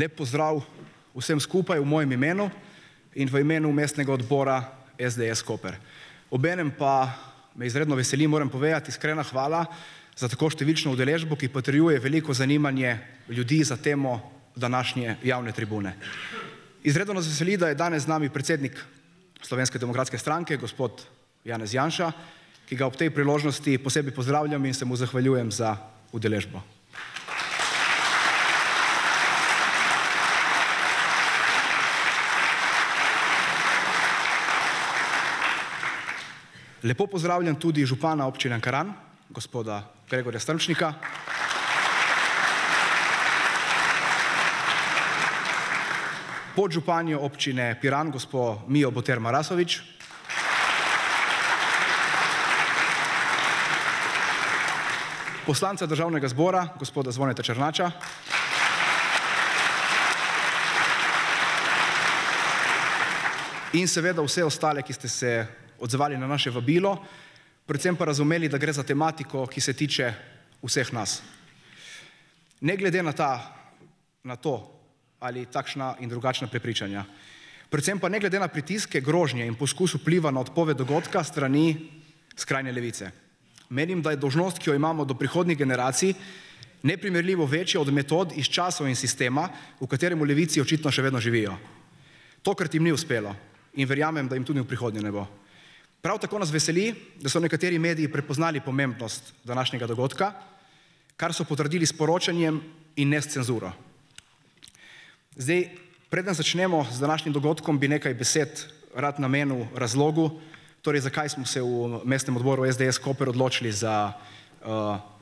Lep pozdrav vsem skupaj v mojem imenu in v imenu mestnega odbora SDS Koper. Obenem pa me izredno veseli, moram povedati, iskrena hvala za tako številčno udeležbo, ki potrjuje veliko zanimanje ljudi za temo današnje javne tribune. Izredno nas veseli, da je danes z nami predsednik Slovenske demokratske stranke, gospod Janez Janša, ki ga ob tej priložnosti posebej pozdravljam in se mu zahvaljujem za udeležbo. Lepo pozdravljam tudi župana občine Ankaran, gospoda Gregorja Strmčnika. Podžupanjo občine Piran, gospo Mijo Boter Marasovič. Poslanca Državnega zbora, gospoda Zvoneta Černača. In seveda vse ostale, ki ste se odzvali na naše vabilo, predvsem pa razumeli, da gre za tematiko, ki se tiče vseh nas. Ne glede na to, ali takšna in drugačna prepričanja. Predvsem pa ne glede na pritiske, grožnje in poskus vpliva na odpoved dogodka strani skrajne levice. Menim, da je dolžnost, ki jo imamo do prihodnjih generacij, neprimerljivo večja od metod iz časov in sistema, v katerem v levici očitno še vedno živijo. Tokrat jim ni uspelo in verjamem, da jim tudi v prihodnje ne bo. Prav tako nas veseli, da so nekateri mediji prepoznali pomembnost današnjega dogodka, kar so potrdili s poročanjem in ne s cenzuro. Zdaj, preden začnemo z današnjim dogodkom, bi nekaj besed rad namenil razlogu, torej zakaj smo se v mestnem odboru SDS Koper odločili za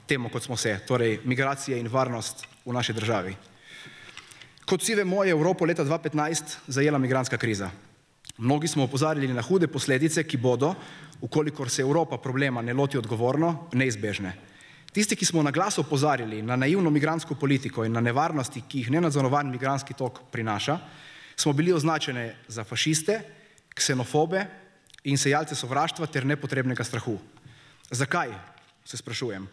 temo, kot smo se, torej migracije in varnost v naši državi. Kot vsi vemo, je Evropo leta 2015 zajela migrantska kriza. Mnogi smo opozarjali na hude posledice, ki bodo, ukolikor se Evropa problema ne loti odgovorno, neizbežne. Tisti, ki smo na glas opozarjali na naivno migrantsko politiko in na nevarnosti, ki jih nenadzorovan migrantski tok prinaša, smo bili označeni za fašiste, ksenofobe in sejalce sovraštva ter nepotrebnega strahu. Zakaj, se sprašujem?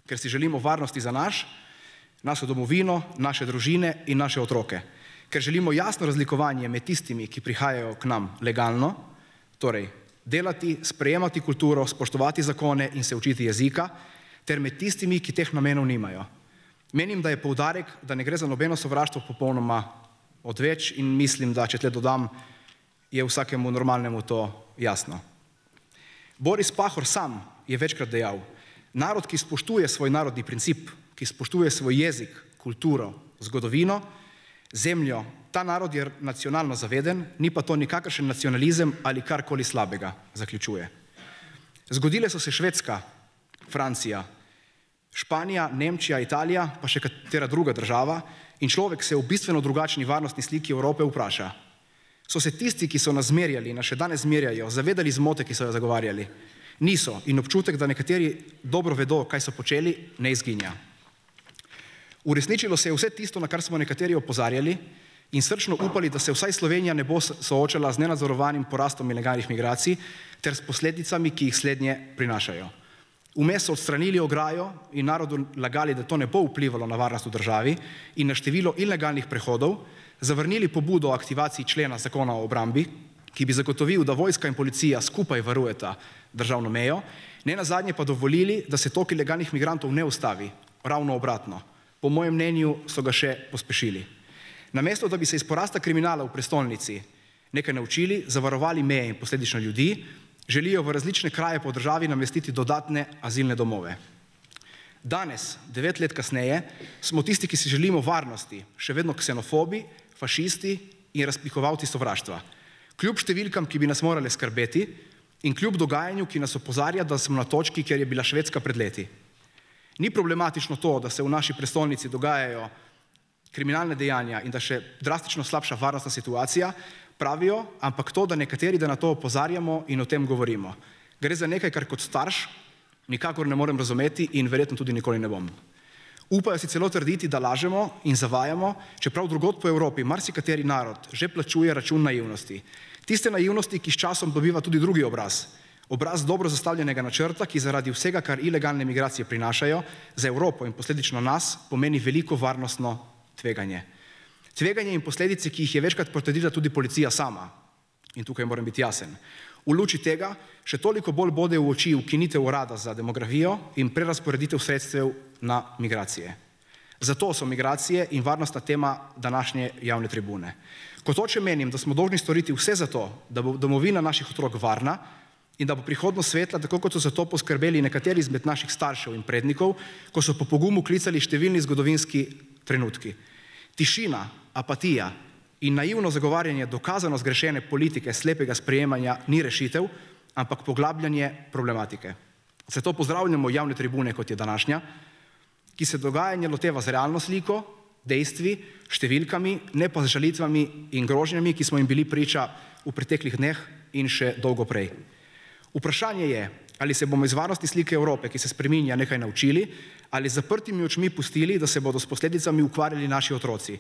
Ker si želimo varnosti za našo domovino, naše družine in naše otroke. Ker želimo jasno razlikovanje med tistimi, ki prihajajo k nam legalno, torej delati, sprejemati kulturo, spoštovati zakone in se učiti jezika, ter med tistimi, ki teh namenov nimajo. Menim, da je poudarek, da ne gre za nobeno sovraštvo popolnoma odveč in mislim, da če tle dodam, je vsakemu normalnemu to jasno. Boris Pahor sam je večkrat dejal, narod, ki spoštuje svoj narodni princip, ki spoštuje svoj jezik, kulturo, zgodovino, zemljo, ta narod je nacionalno zaveden, ni pa to nikakršen nacionalizem ali karkoli slabega, zaključuje. Zgodile so se Švedska, Francija, Španija, Nemčija, Italija, pa še katera druga država in človek se v bistveno drugačni varnostni sliki Evrope vpraša. So se tisti, ki so nas zmerjali, nas še danes zmerjajo, zavedali zmote, ki so jo zagovarjali? Niso in občutek, da nekateri dobro vedo, kaj so počeli, ne izginja. Uresničilo se je vse tisto, na kar smo nekateri opozarjali in srčno upali, da se vsaj Slovenija ne bo soočala z nenadzorovanim porastom ilegalnih migracij ter s posledicami, ki jih slednje prinašajo. Vmes so odstranili ograjo in narodu lagali, da to ne bo vplivalo na varnost v državi in na število ilegalnih prehodov, zavrnili pobudo o aktivaciji člena zakona o obrambi, ki bi zagotovil, da vojska in policija skupaj varujeta državno mejo, ne nazadnje pa dovolili, da se tok ilegalnih migrantov ne ustavi, ravno obratno. Po mojem mnenju so ga še pospešili. Namesto, da bi se iz porasta kriminala v prestolnici nekaj naučili, zavarovali meje in posledično ljudi, želijo v različne kraje po državi namestiti dodatne azilne domove. Danes, 9 let kasneje, smo tisti, ki si želimo varnosti, še vedno ksenofobi, fašisti in razpihovalci sovraštva. Kljub številkam, ki bi nas morale skrbeti in kljub dogajanju, ki nas opozarja, da smo na točki, kjer je bila Švedska pred leti. Ni problematično to, da se v naši prestolnici dogajajo kriminalne dejanja in da še drastično slabša varnostna situacija, pravijo, ampak to, da nekateri, da na to opozarjamo in o tem govorimo. Gre za nekaj, kar kot starš nikakor ne morem razumeti in verjetno tudi nikoli ne bom. Upajo si celo trditi, da lažemo in zavajamo, čeprav drugod po Evropi marsikateri narod že plačuje račun naivnosti. Tiste naivnosti, ki s časom dobiva tudi drugi obraz. Obraz dobro zastavljenega načrta, ki zaradi vsega, kar ilegalne migracije prinašajo, za Evropo in posledično nas pomeni veliko varnostno tveganje. Tveganje in posledice, ki jih je večkrat potrdila tudi policija sama, in tukaj moram biti jasen. V luči tega še toliko bolj bode v oči ukinitev urada za demografijo in prerazporeditev sredstev na migracije. Zato so migracije in varnostna tema današnje javne tribune. Kot oče menim, da smo dolžni storiti vse za to, da bo domovina naših otrok varna in da bo prihodnost svetla, tako kot so za to poskrbeli nekateri izmed naših staršev in prednikov, ko so po pogumu klicali številni zgodovinski trenutki. Tišina, apatija in naivno zagovarjanje dokazano zgrešene politike slepega sprejemanja ni rešitev, ampak poglabljanje problematike. Zato pozdravljamo javne tribune, kot je današnja, ki se dogajanja loteva z realno sliko, dejstvi, številkami, ne pa z žalitvami in grožnjami, ki smo jim bili priča v preteklih dneh in še dolgo prej. Vprašanje je, ali se bomo iz varnosti slike Evrope, ki se spreminja, nekaj naučili, ali z zaprtimi očmi pustili, da se bodo s posledicami ukvarjali naši otroci.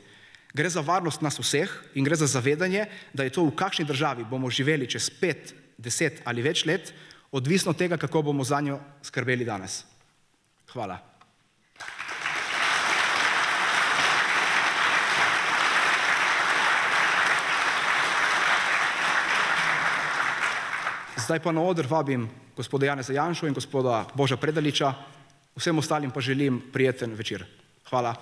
Gre za varnost nas vseh in gre za zavedanje, da je to, v kakšni državi bomo živeli čez 5, 10 ali več let, odvisno od tega, kako bomo zanjo skrbeli danes. Hvala. Zdaj pa na oder vabim gospoda Janeza Janšo in gospoda Boža Predaliča, vsem ostalim pa želim prijeten večer. Hvala.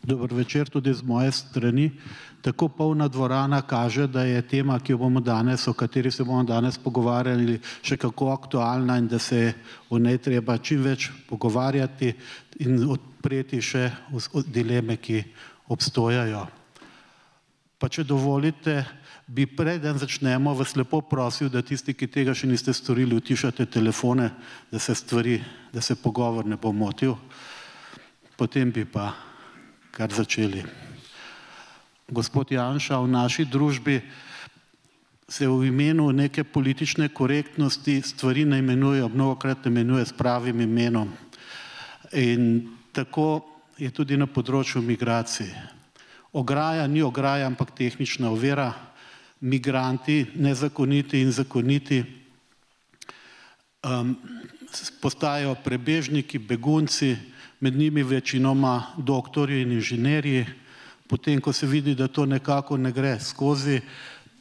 Dober večer tudi z moje strani. Tako polna dvorana kaže, da je tema, o kateri se bomo danes pogovarjali, še kako aktualna in da se je o njej treba čim več pogovarjati in odpreti še dileme, ki obstojajo. Pa če dovolite, bi preden začnemo vas lepo prosil, da tisti, ki tega še niste storili, utišate telefone, da se pogovor ne bo motil. Potem bi pa kar začeli. Gospod Janša, v naši družbi se v imenu neke politične korektnosti stvari ne imenujejo, mnogokrat imenuje s pravim imenom. In tako je tudi na področju migracij. Ograja ni ograja, ampak tehnična ovira. Migranti, nezakoniti in zakoniti, postajajo prebežniki, begunci, med njimi večinoma doktorji in inženirji, potem, ko se vidi, da to nekako ne gre skozi,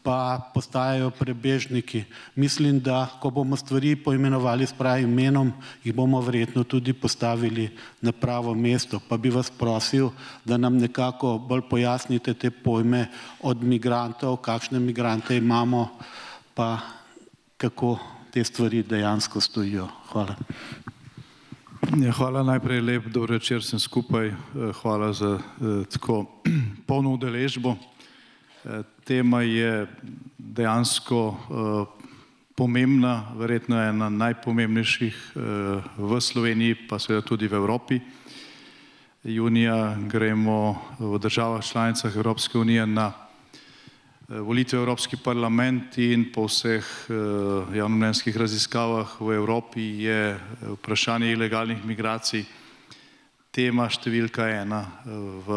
pa postajajo prebežniki. Mislim, da ko bomo stvari poimenovali s pravim imenom, jih bomo verjetno tudi postavili na pravo mesto. Pa bi vas prosil, da nam nekako bolj pojasnite te pojme od migrantov, kakšne migrante imamo, pa kako te stvari dejansko stojijo. Hvala. Hvala, najprej lep dober večer vsem skupaj. Hvala za tako polno udeležbo. Tema je dejansko pomembna, verjetno ena najpomembnejših v Sloveniji, pa seveda tudi v Evropi. Junija gremo v državah članicah Evropske unije na volitve v Evropski parlament in po vseh javnomnenjskih raziskavah v Evropi je vprašanje ilegalnih migracij tema številka 1 v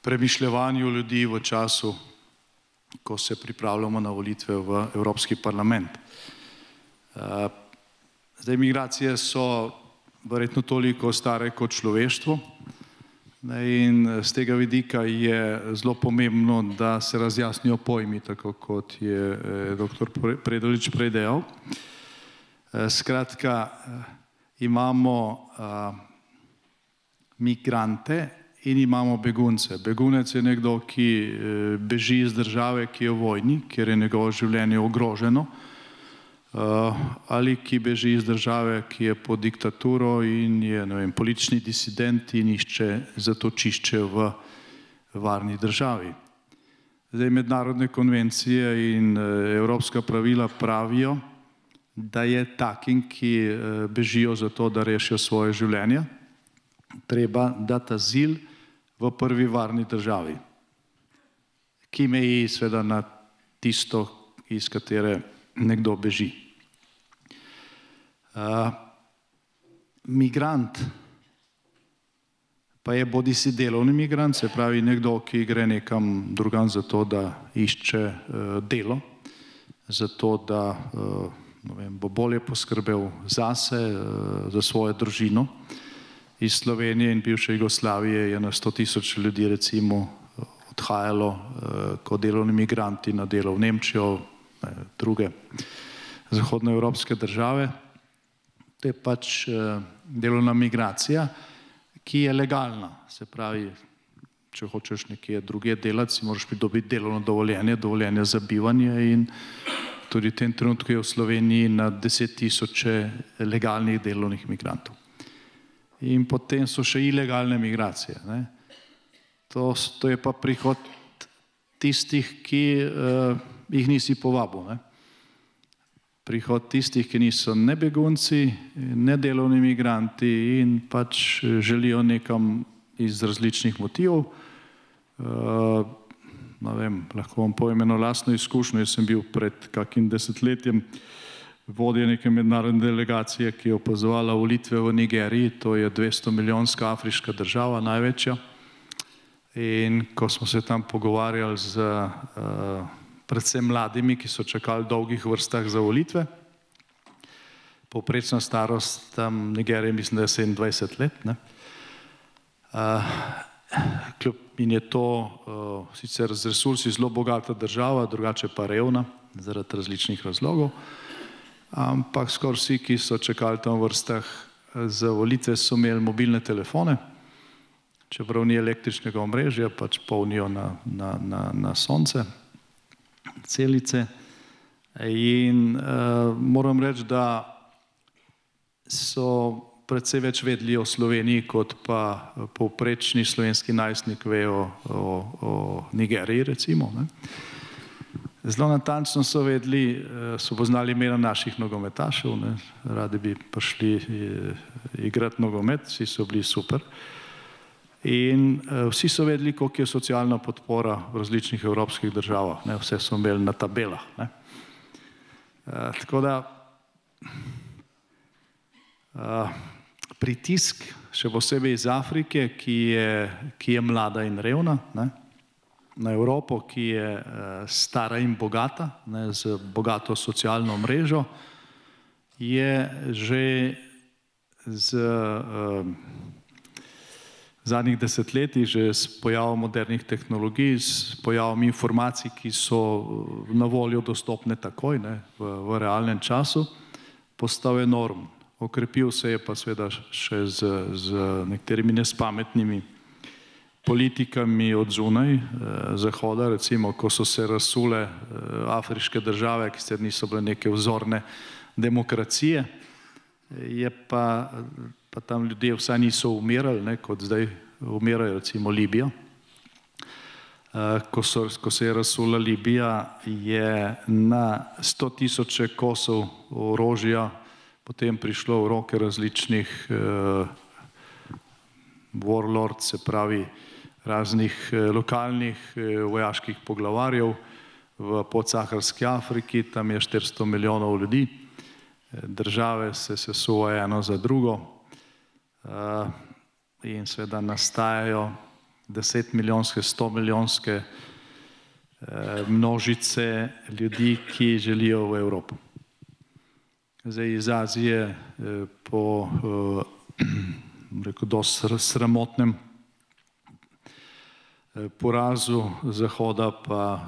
premišljevanju ljudi v času, ko se pripravljamo na volitve v Evropski parlament. Zdaj, migracije so verjetno toliko stare kot človeštvo in z tega vidika je zelo pomembno, da se razjasnijo pojmi, tako kot je dr. Predalič prej dejal. Skratka, imamo migrante in imamo begunce. Begunec je nekdo, ki beži iz države, ki je v vojni, kjer je njegovo življenje ogroženo, ali ki beži iz države, ki je pod diktaturo in je, ne vem, politični disident in išče zatočišče v varni državi. Zdaj, mednarodne konvencije in evropska pravila pravijo, da je takim, ki bežijo za to, da rešijo svoje življenje, treba dati azil v prvi varni državi, ki meji seveda na tisto, iz katere nekdo beži. Migrant pa je bodisi delovni migrant, se pravi nekdo, ki gre nekam drugam zato, da išče delo, zato, da bo bolje poskrbel zase, za svojo družino. Iz Slovenije in bivše Jugoslavije je na 100 000 ljudi recimo odhajalo kot delovni migranti na delo v Nemčijo, druge zahodnoevropske države. To je pač delovna migracija, ki je legalna. Se pravi, če hočeš nekje drugje delati, si moraš pridobiti delovno dovoljenje, dovoljenje za bivanje in tudi v tem trenutku je v Sloveniji na 10 000 legalnih delovnih migrantov. In potem so še ilegalne migracije. To je pa prihod tistih, ki jih nisi povabil. Prihod tistih, ki niso ne begunci, ne delovni migranti in pač želijo nekam iz različnih motivov. Lahko vam povem eno lastno izkušnjo. Jaz sem bil pred kakim desetletjem vodja neke mednarodne delegacije, ki je opazovala volitve v Nigeriji. To je 200-milijonska afriška država, največja. In ko smo se tam pogovarjali z predvsem mladimi, ki so čakali v dolgih vrstah za volitve, povprečna starost tam Nigerije, mislim, da je 27 let. In je to sicer z resursi zelo bogata država, drugače pa revna, zaradi različnih razlogov. Ampak skoraj vsi, ki so čakali tam v vrstah za volitve, so imeli mobilne telefone, čeprav ni električnega omrežja, pač polnijo na sonce, celice. In moram reči, da so predvsej več vedeli o Sloveniji, kot pa povprečni slovenski najstnik ve o Nigeriji, recimo. Zelo natančno so vedeli, so poznali imena naših nogometašev, radi bi prišli igrati nogomet, vsi so bili super. In vsi so vedeli, koliko je socialna podpora v različnih evropskih državah. Vse so imeli na tabelah. Tako da pritisk, še posebej iz Afrike, ki je mlada in revna, na Evropo, ki je stara in bogata, z bogato socialno mrežo, je že z zadnjih desetletij, že s pojavom modernih tehnologij, s pojavom informacij, ki so na voljo dostopne takoj, v realnem času, postal enormen. Okrepil se je pa seveda še z nekaterimi nespametnimi politikami od zunaj, Zahoda, recimo, ko so se razsule afriške države, ki sicer niso bile neke vzorne demokracije, je pa tam ljudje vsaj niso umirali, kot zdaj umirajo, recimo Libija. Ko se je razsula Libija, je na 100 000 kosov orožja potem prišlo v roke različnih warlords, se pravi raznih lokalnih vojaških poglavarjev v podsaharski Afriki, tam je 400 milijonov ljudi, države se sesuvajo eno za drugo in seveda nastajajo 10-milijonske, 100-milijonske množice ljudi, ki želijo v Evropo. Zdaj iz Azije po dosti sramotnem porazu Zahoda pa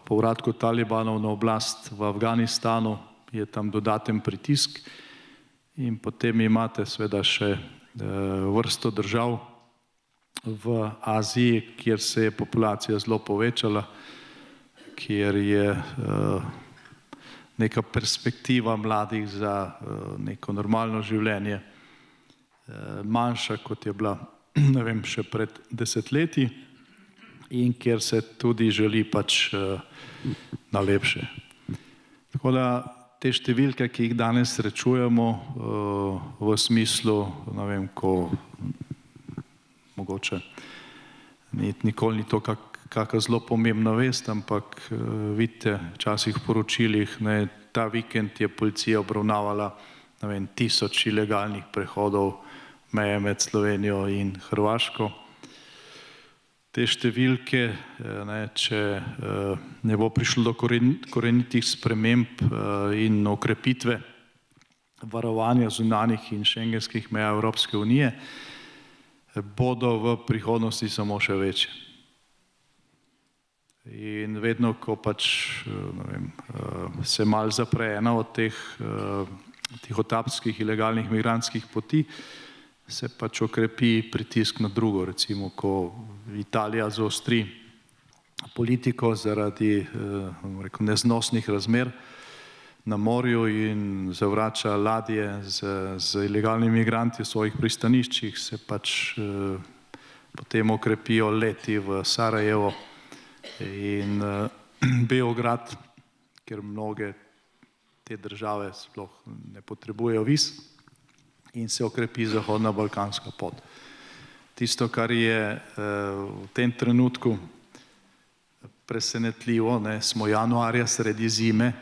povratku talibanov na oblast v Afganistanu je tam dodaten pritisk in potem imate seveda še vrsto držav v Aziji, kjer se je populacija zelo povečala, kjer je neka perspektiva mladih za neko normalno življenje manjša, kot je bila, ne vem, še pred desetletji in kjer se tudi želi pač na lepše. Tako da te številke, ki jih danes srečujemo v smislu, ne vem, ko mogoče nikoli ni to, kakšna zelo pomembna vest, ampak vidite, včasih v poročilih, ta vikend je policija obravnavala 1000 ilegalnih prehodov meje med Slovenijo in Hrvaško. Te številke, če ne bo prišlo do korenitih sprememb in okrepitve varovanja zunanjih in šengenskih meja Evropske unije, bodo v prihodnosti samo še večje. In vedno, ko se malo zapre ena od teh tihotapskih ilegalnih migrantskih poti, se okrepi pritisk na drugo. Recimo, ko Italija zaostri politiko zaradi neznosnih razmer na morju in zavrača ladje z ilegalnimi migranti v svojih pristaniščih, se potem okrepijo leti v Sarajevo in Beograd, ker mnoge te države sploh ne potrebujejo viz, in se okrepi zahodna balkanska pot. Tisto, kar je v tem trenutku presenetljivo, smo januarja sredi zime,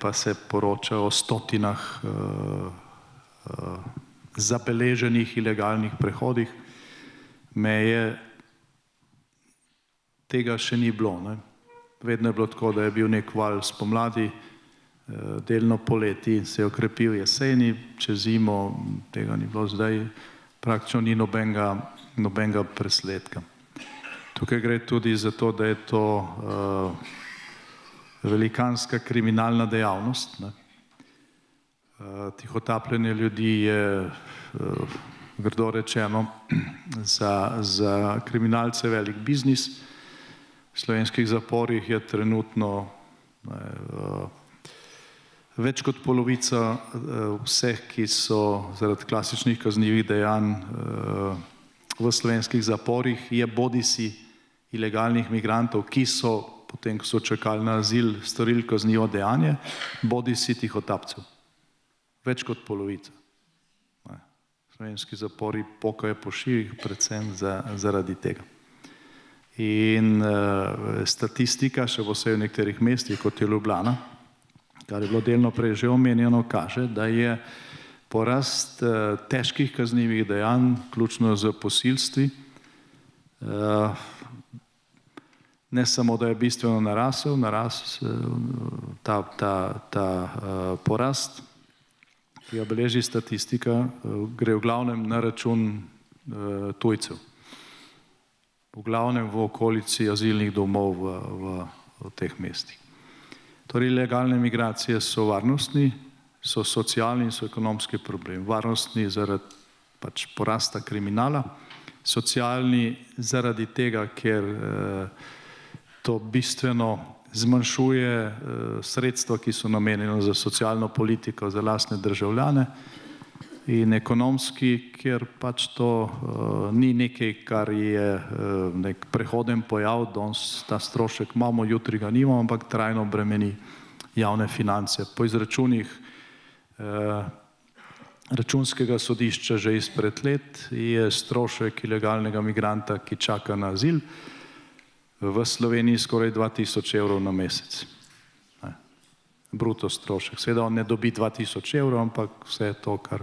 pa se poroča o stotinah zabeleženih ilegalnih prehodih meje. Tega še ni bilo. Vedno je bilo tako, da je bil nek val spomladi, delno poleti in se je okrepil jeseni, čez zimo tega ni bilo, zdaj praktično ni nobenega presledka. Tukaj gre tudi za to, da je to velikanska kriminalna dejavnost. Tihotapljenje ljudi je, grdo rečeno, za kriminalce velik biznis. V slovenskih zaporih je trenutno več kot polovica vseh, ki so zaradi klasičnih kaznivih dejanj v slovenskih zaporih, je bodisi ilegalnih migrantov, ki so potem, ko so čakali na azil, storili kaznivo dejanje, bodisi tihotapcev. Več kot polovica. Slovenski zapori pokajo po šivih predvsem zaradi tega. In statistika, še posebej v nekaterih mestih, kot je Ljubljana, kar je bilo delno prej že omenjeno, kaže, da je porast težkih kaznivih dejanj, vključno z posilstvi, ne samo, da je bistveno narasel ta porast, ki ga beleži statistika, gre v glavnem na račun tujcev. V glavnem v okolici azilnih domov v teh mestih. Torej, ilegalne migracije so varnostni, so socialni in so ekonomski problem. Varnostni zaradi porasta kriminala, socialni zaradi tega, ker to bistveno zmanjšuje sredstva, ki so namenjena za socialno politiko, za lastne državljane, in ekonomski, ker to ni nekaj, kar je nek prehoden pojav, danes ta strošek imamo, jutri ga nimamo, ampak trajno bremeni javne finance. Po izračunih Računskega sodišča že izpred let je strošek ilegalnega migranta, ki čaka na azil, v Sloveniji skoraj 2000 evrov na mesec. Bruto strošek. Seveda on ne dobi 2000 evrov, ampak vse je to, kar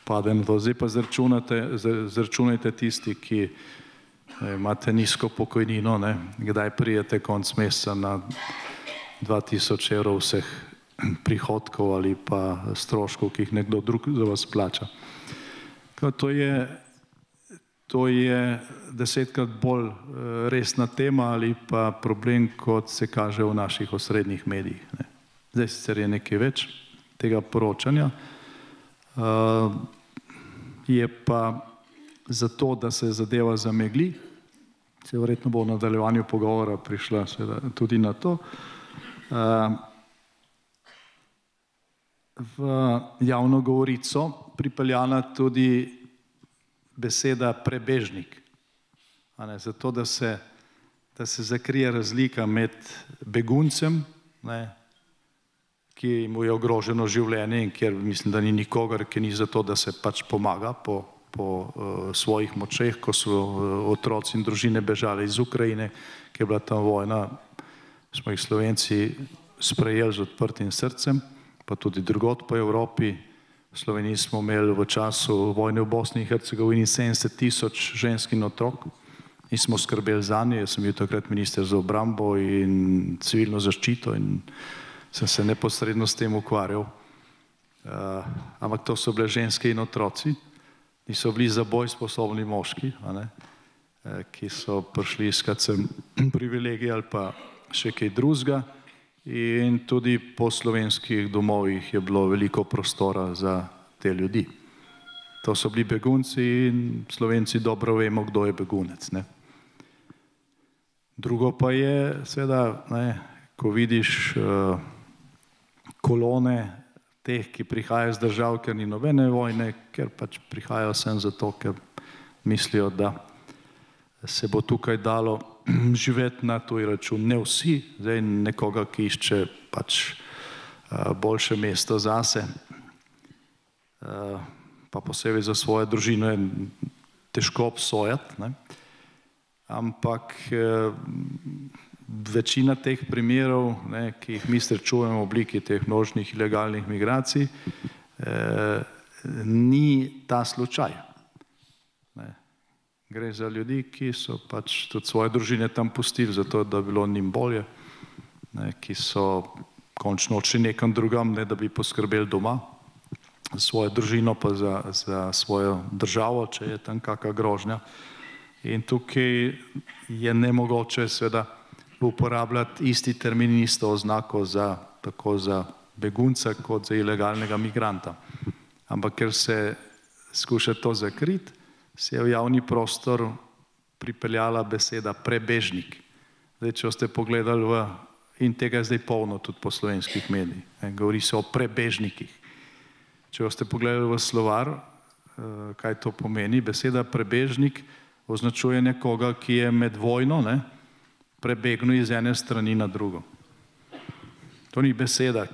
pade na to. Zdaj pa zračunajte tisti, ki imate nizko pokojnino, kdaj prijete konc meseca na 2000 evrov vseh prihodkov ali pa stroškov, ki jih nekdo drug za vas plača. To je 10-krat bolj resna tema ali pa problem, kot se kaže v naših osrednjih medijih. Zdaj sicer je nekaj več tega poročanja, je pa zato, da se zadeva zamegli, se verjetno bo v nadaljevanju pogovora prišla tudi na to, v javno govorico pripeljana tudi beseda prebežnik. Zato, da se zakrije razlika med beguncem, ki mu je ogroženo življenje in kjer mislim, da ni nikogar, ki ni zato, da se pomaga po po svojih močeh, ko so otroci in družine bežali iz Ukrajine, ki je bila tam vojna, smo jih Slovenci sprejeli z odprtim srcem, pa tudi drugod po Evropi. V Sloveniji smo imeli v času vojne v Bosni in Hercegovini 70 000 žensk in otrok in smo skrbeli za nje. Jaz sem bil takrat minister za obrambo in civilno zaščito in sem se neposredno s tem ukvarjal. Ampak to so bile ženske in otroci, niso bili za boj sposobni moški, ki so prišli iskat sem privilegij ali pa še kaj drugega. In tudi po slovenskih domovih je bilo veliko prostora za te ljudi. To so bili begunci in Slovenci dobro vemo, kdo je begunec. Drugo pa je, seveda, ko vidiš kolone teh, ki prihajajo z držav, ker ni nobene vojne, ker pač prihajajo sem zato, ker mislijo, da se bo tukaj dalo živeti na tuj račun. Ne vsi, zdaj nekoga, ki išče pač boljše mesto zase, pa posebej za svojo družino je težko obsojati, ampak večina teh primerov, ki jih mi srečujemo v obliki teh množnih ilegalnih migracij, ni ta slučaj. Gre za ljudi, ki so pač tudi svoje družine tam pustili, zato da bi bilo njim bolje, ki so končno odšli nekam drugam, ne da bi poskrbeli doma za svojo družino, pa za svojo državo, če je tam kakšna grožnja. In tukaj je nemogoče seveda uporabljati isti termin in isto oznako tako za begunca kot za ilegalnega migranta. Ampak ker se skuša to zakriti, se je v javni prostor pripeljala beseda prebežnik. Zdaj, če ste pogledali in tega je zdaj polno tudi po slovenskih medijih, govori se o prebežnikih. Če ste pogledali v slovar, kaj to pomeni, beseda prebežnik označuje nekoga, ki je med vojno prebegnil iz ene strani na drugo. To ni beseda,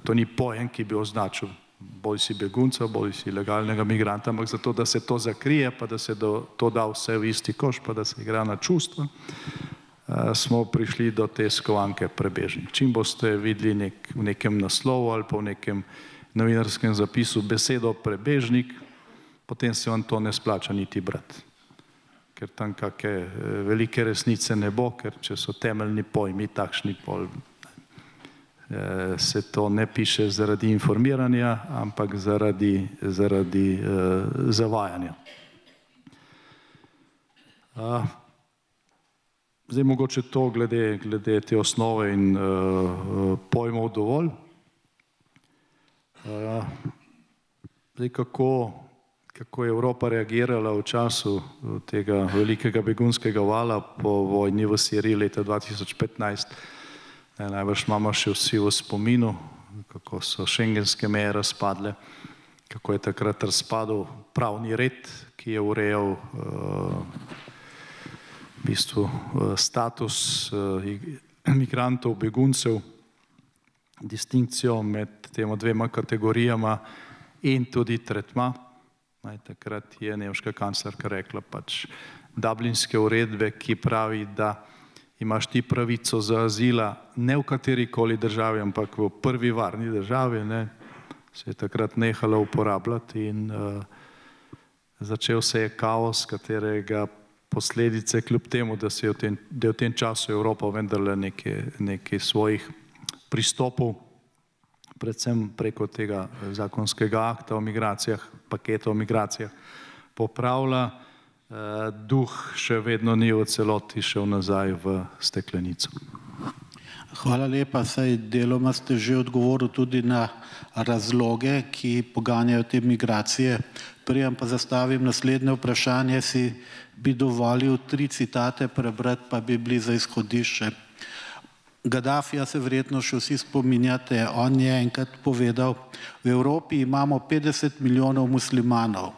to ni pojem, ki bi označil bolj si begunca, bolj si ilegalnega migranta, ampak zato, da se to zakrije, pa da se to da vse v isti koš, pa da se igra na čustva, smo prišli do te skovanke prebežnik. Čim boste videli v nekem naslovu ali pa v nekem novinarskem zapisu besedo prebežnik, potem se vam to ne splača niti brati. Ker tam kakšne velike resnice ne bo, ker če so temeljni pojmi takšni pol, se to ne piše zaradi informiranja, ampak zaradi zavajanja. Zdaj mogoče to glede te osnove in pojmov dovolj. Zdaj kako je Evropa reagirala v času tega velikega begunskega vala po vojni v Siriji leta 2015. Najbrž imamo še vsi v spominu, kako so šengenske meje razpadle, kako je takrat razpadel pravni red, ki je urejal v bistvu status migrantov, beguncev, distinkcijo med tema dvema kategorijama in tudi tretma. Takrat je nemška kanclerka rekla pač dublinske uredbe, ki pravi, da imaš ti pravico za azila ne v katerikoli državi, ampak v prvi varni državi, se je takrat nehala uporabljati in začel se je kaos, katerega posledice, kljub temu, da je v tem času Evropa vendarle nekaj svojih pristopov, predvsem preko tega zakonskega akta o migracijah, paketa o migracijah, popravila, duh še vedno ni v celoti šel nazaj v steklenico. Hvala lepa, saj deloma ste že odgovorili tudi na razloge, ki poganjajo te migracije. Preden pa zastavim naslednje vprašanje, si bi dovolil 3 citate prebrati, pa bi bili za izhodišče. Gaddafija se verjetno še vsi spominjate, on je enkrat povedal, v Evropi imamo 50 milijonov muslimanov.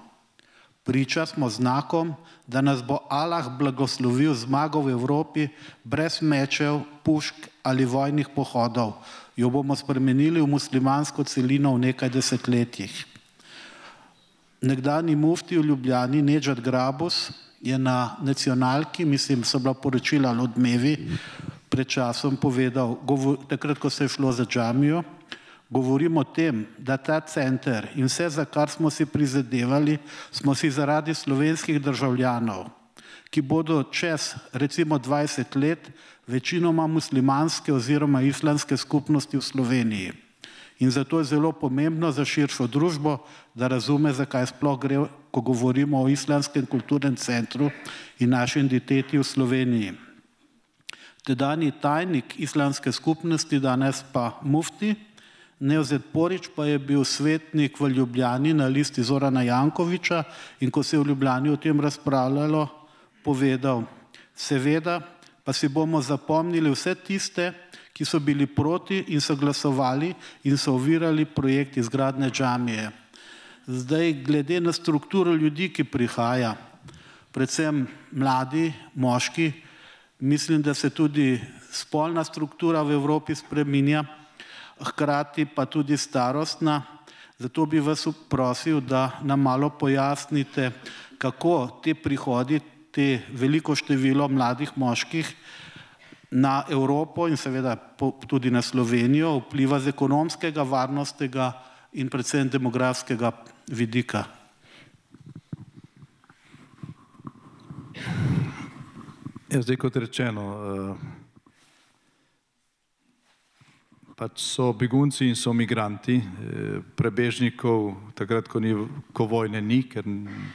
Priča smo znakom, da nas bo Allah blagoslovil zmago v Evropi brez mečev, pušk ali vojnih pohodov. Jo bomo spremenili v muslimansko celino v nekaj desetletjih. nekdanji mufti v Ljubljani, Nedžad Grabus, je na nacionalki, mislim, so bila poročila ali Odmevi, pred časom povedal, takrat, ko se je šlo za džamijo, govorim o tem, da ta center in vse, za kar smo si prizadevali, smo si zaradi slovenskih državljanov, ki bodo čez recimo 20 let večinoma muslimanske oziroma islamske skupnosti v Sloveniji. In zato je zelo pomembno za širšo družbo, da razume, zakaj sploh gre, ko govorimo o Islamskem kulturnem centru in naši identiteti v Sloveniji. Tedanji tajnik islamske skupnosti, danes pa mufti, Nevzet Porić pa je bil svetnik v Ljubljani na listi Zorana Jankovića in ko se je v Ljubljani o tem razpravljalo, povedal, seveda pa si bomo zapomnili vse tiste, ki so bili proti in so glasovali in so ovirali projekt izgradnje džamije. Zdaj, glede na strukturo ljudi, ki prihaja, predvsem mladi, moški, mislim, da se tudi spolna struktura v Evropi spreminja, hkrati pa tudi starostna. Zato bi vas prosil, da nam malo pojasnite, kako te prihodi, te veliko število mladih moških na Evropo in seveda tudi na Slovenijo vpliva z ekonomskega, varnostnega in predvsem demografskega vidika. Zdaj, kot rečeno, pač so begunci in so migranti, prebežnikov takrat, ko vojne ni, ker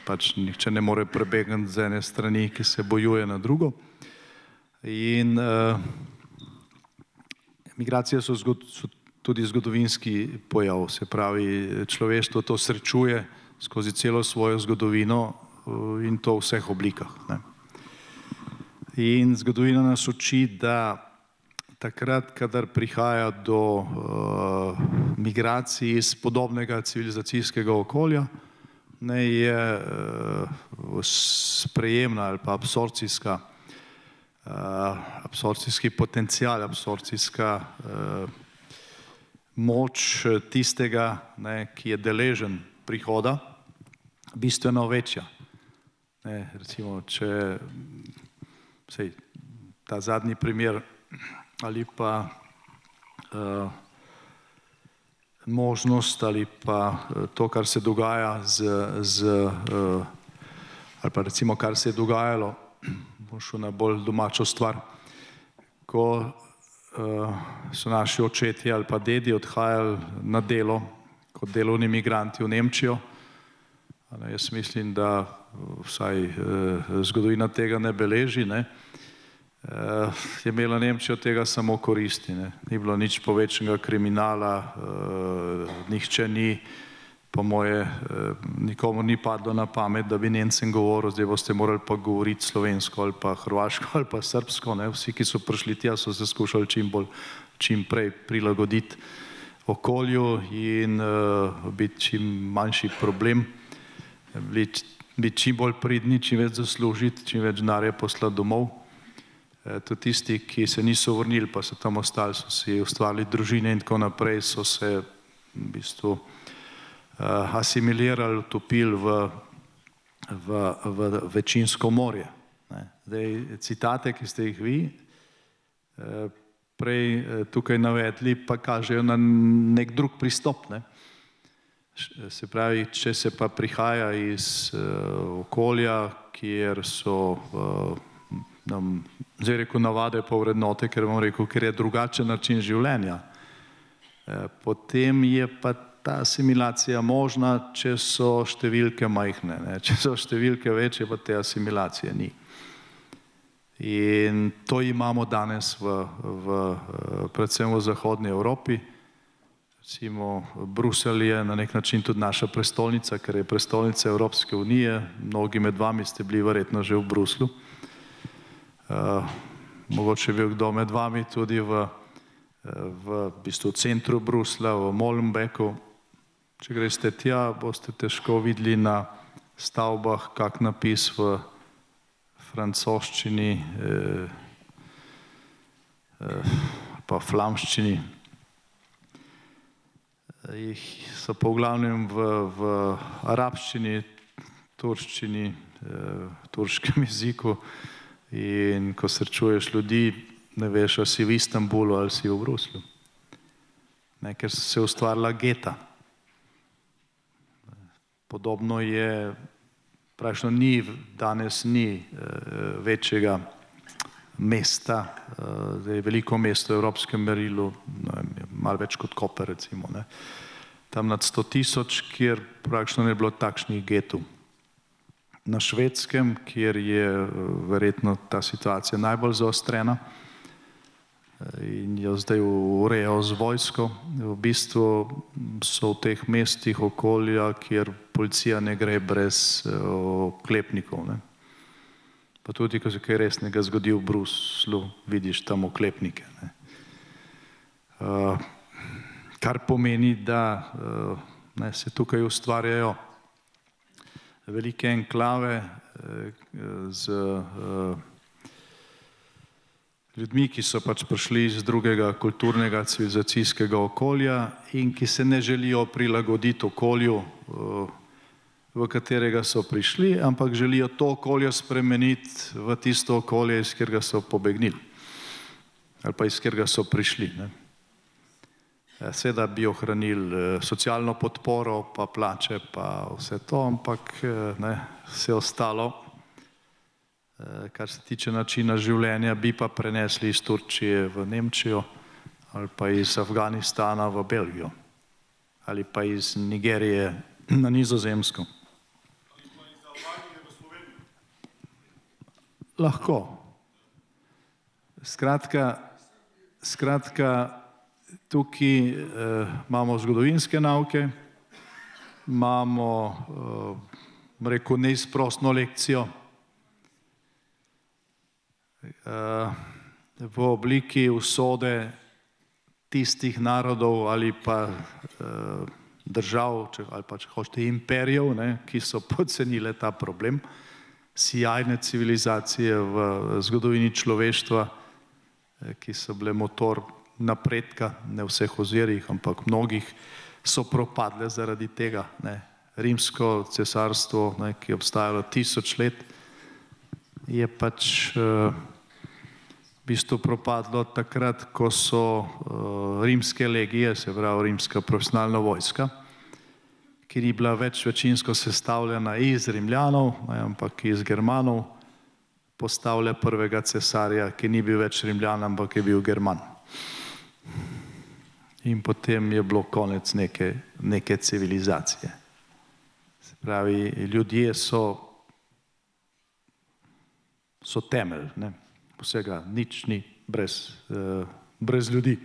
pač nihče ne more prebegniti z ene strani, ki se bojuje na drugo. In migracije so tudi zgodovinski pojav, se pravi, človeštvo to srečuje skozi celo svojo zgodovino in to v vseh oblikah. In zgodovina nas uči, da takrat, kadar prihaja do migracij iz podobnega civilizacijskega okolja, je sprejemna ali pa absorpcijski potencial, absorpcijska moč tistega, ki je deležen prihoda, bistveno večja. Recimo, če ta zadnji primer ali pa možnost ali pa to, kar se dogaja ali pa recimo, kar se je dogajalo, bom šel na bolj domačo stvar, ko so naši očetje ali pa dedi odhajali na delo kot delovni migranti v Nemčijo. Jaz mislim, da vsaj zgodovina tega ne beleži, je imela Nemčija od tega samo koristi. Ni bilo nič povečnega kriminala, nihče ni, po moje, nikomu ni padlo na pamet, da bi Nemcem govoril, zdaj boste morali pa govoriti slovensko ali pa hrvaško ali pa srbsko. Vsi, ki so prišli tja, so se skušali čim prej prilagoditi okolju in biti čim manjši problem, biti čim bolj pridni, čim več zaslužiti, čim več denarja poslati domov. Tudi tisti, ki se niso vrnili, pa so tam ostali, so si ustvarili družine in tako naprej, so se v bistvu asimilirali, utopili v večinsko morje. Zdaj, citate, ki ste jih vi prej tukaj navedli, pa kažejo na nek drug pristop. Se pravi, če se pa prihaja iz okolja, kjer so zdaj rekel navade pa vrednote, ker bom rekel, ker je drugačen način življenja, potem je pa ta asimilacija možna, če so številke majhne. Če so številke večje, pa te asimilacije ni. In to imamo danes predvsem v zahodni Evropi. Recimo Bruselj je na nek način tudi naša prestolnica, ker je prestolnica Evropske unije. Mnogi med vami ste bili verjetno že v Bruslju. Mogoče je bil kdo med vami tudi v bistvu centru Bruslja, v Molenbeeku. Če greste tja, boste težko videli na stavbah kak napis v francoščini pa flamščini. so pa v glavnem v arabščini, turščini, turškem jeziku in ko srečuješ ljudi, ne veš, ali si v Istanbulu ali si v Bruslju. Ker so se ustvarila geta. Podobno je, praktično danes ni večjega mesta, zdaj veliko mesto v evropskem merilu, malo več kot Koper recimo, tam nad 100.000, kjer praktično ne bilo takšnih getov. Na Švedskem, kjer je verjetno ta situacija najbolj zaostrena in jo zdaj urejajo z vojsko, v bistvu so v teh mestih okolja, kjer policija ne gre brez oklepnikov. Pa tudi, ko se kaj resnega zgodi v Bruslu, vidiš tam oklepnike. Kar pomeni, da se tukaj ustvarjajo velike enklave z ljudmi, ki so pač prišli iz drugega kulturnega, civilizacijskega okolja in ki se ne želijo prilagoditi okolju, v katerega so prišli, ampak želijo to okolje spremeniti v tisto okolje, iz katerega so pobegnili ali pa iz katerega so prišli. Seveda bi ohranili socialno podporo, pa plače, pa vse to, ampak vse ostalo, kar se tiče načina življenja, bi pa prenesli iz Turčije v Nemčijo ali pa iz Afganistana v Belgijo ali pa iz Nigerije na Nizozemsko. Lahko. Skratka, tukaj imamo zgodovinske nauke, imamo, rekel, neizprostno lekcijo v obliki usode tistih narodov ali pa držav, ali pa če hočete imperijev, ki so podcenile ta problem, sijajne civilizacije v zgodovini človeštva, ki so bile motor napredka, ne vseh ozirih, ampak mnogih, so propadle zaradi tega. Rimsko cesarstvo, ki je obstajalo 1000 let, je pač v bistvu propadlo takrat, ko so rimske legije, se pravi rimska profesionalna vojska, ki ni bila več večinsko sestavljena iz Rimljanov, ampak iz Germanov, postavlja prvega cesarja, ki ni bil več Rimljan, ampak je bil German. In potem je bilo konec neke civilizacije. Se pravi, ljudje so temelj, vsega, nič ni brez ljudi.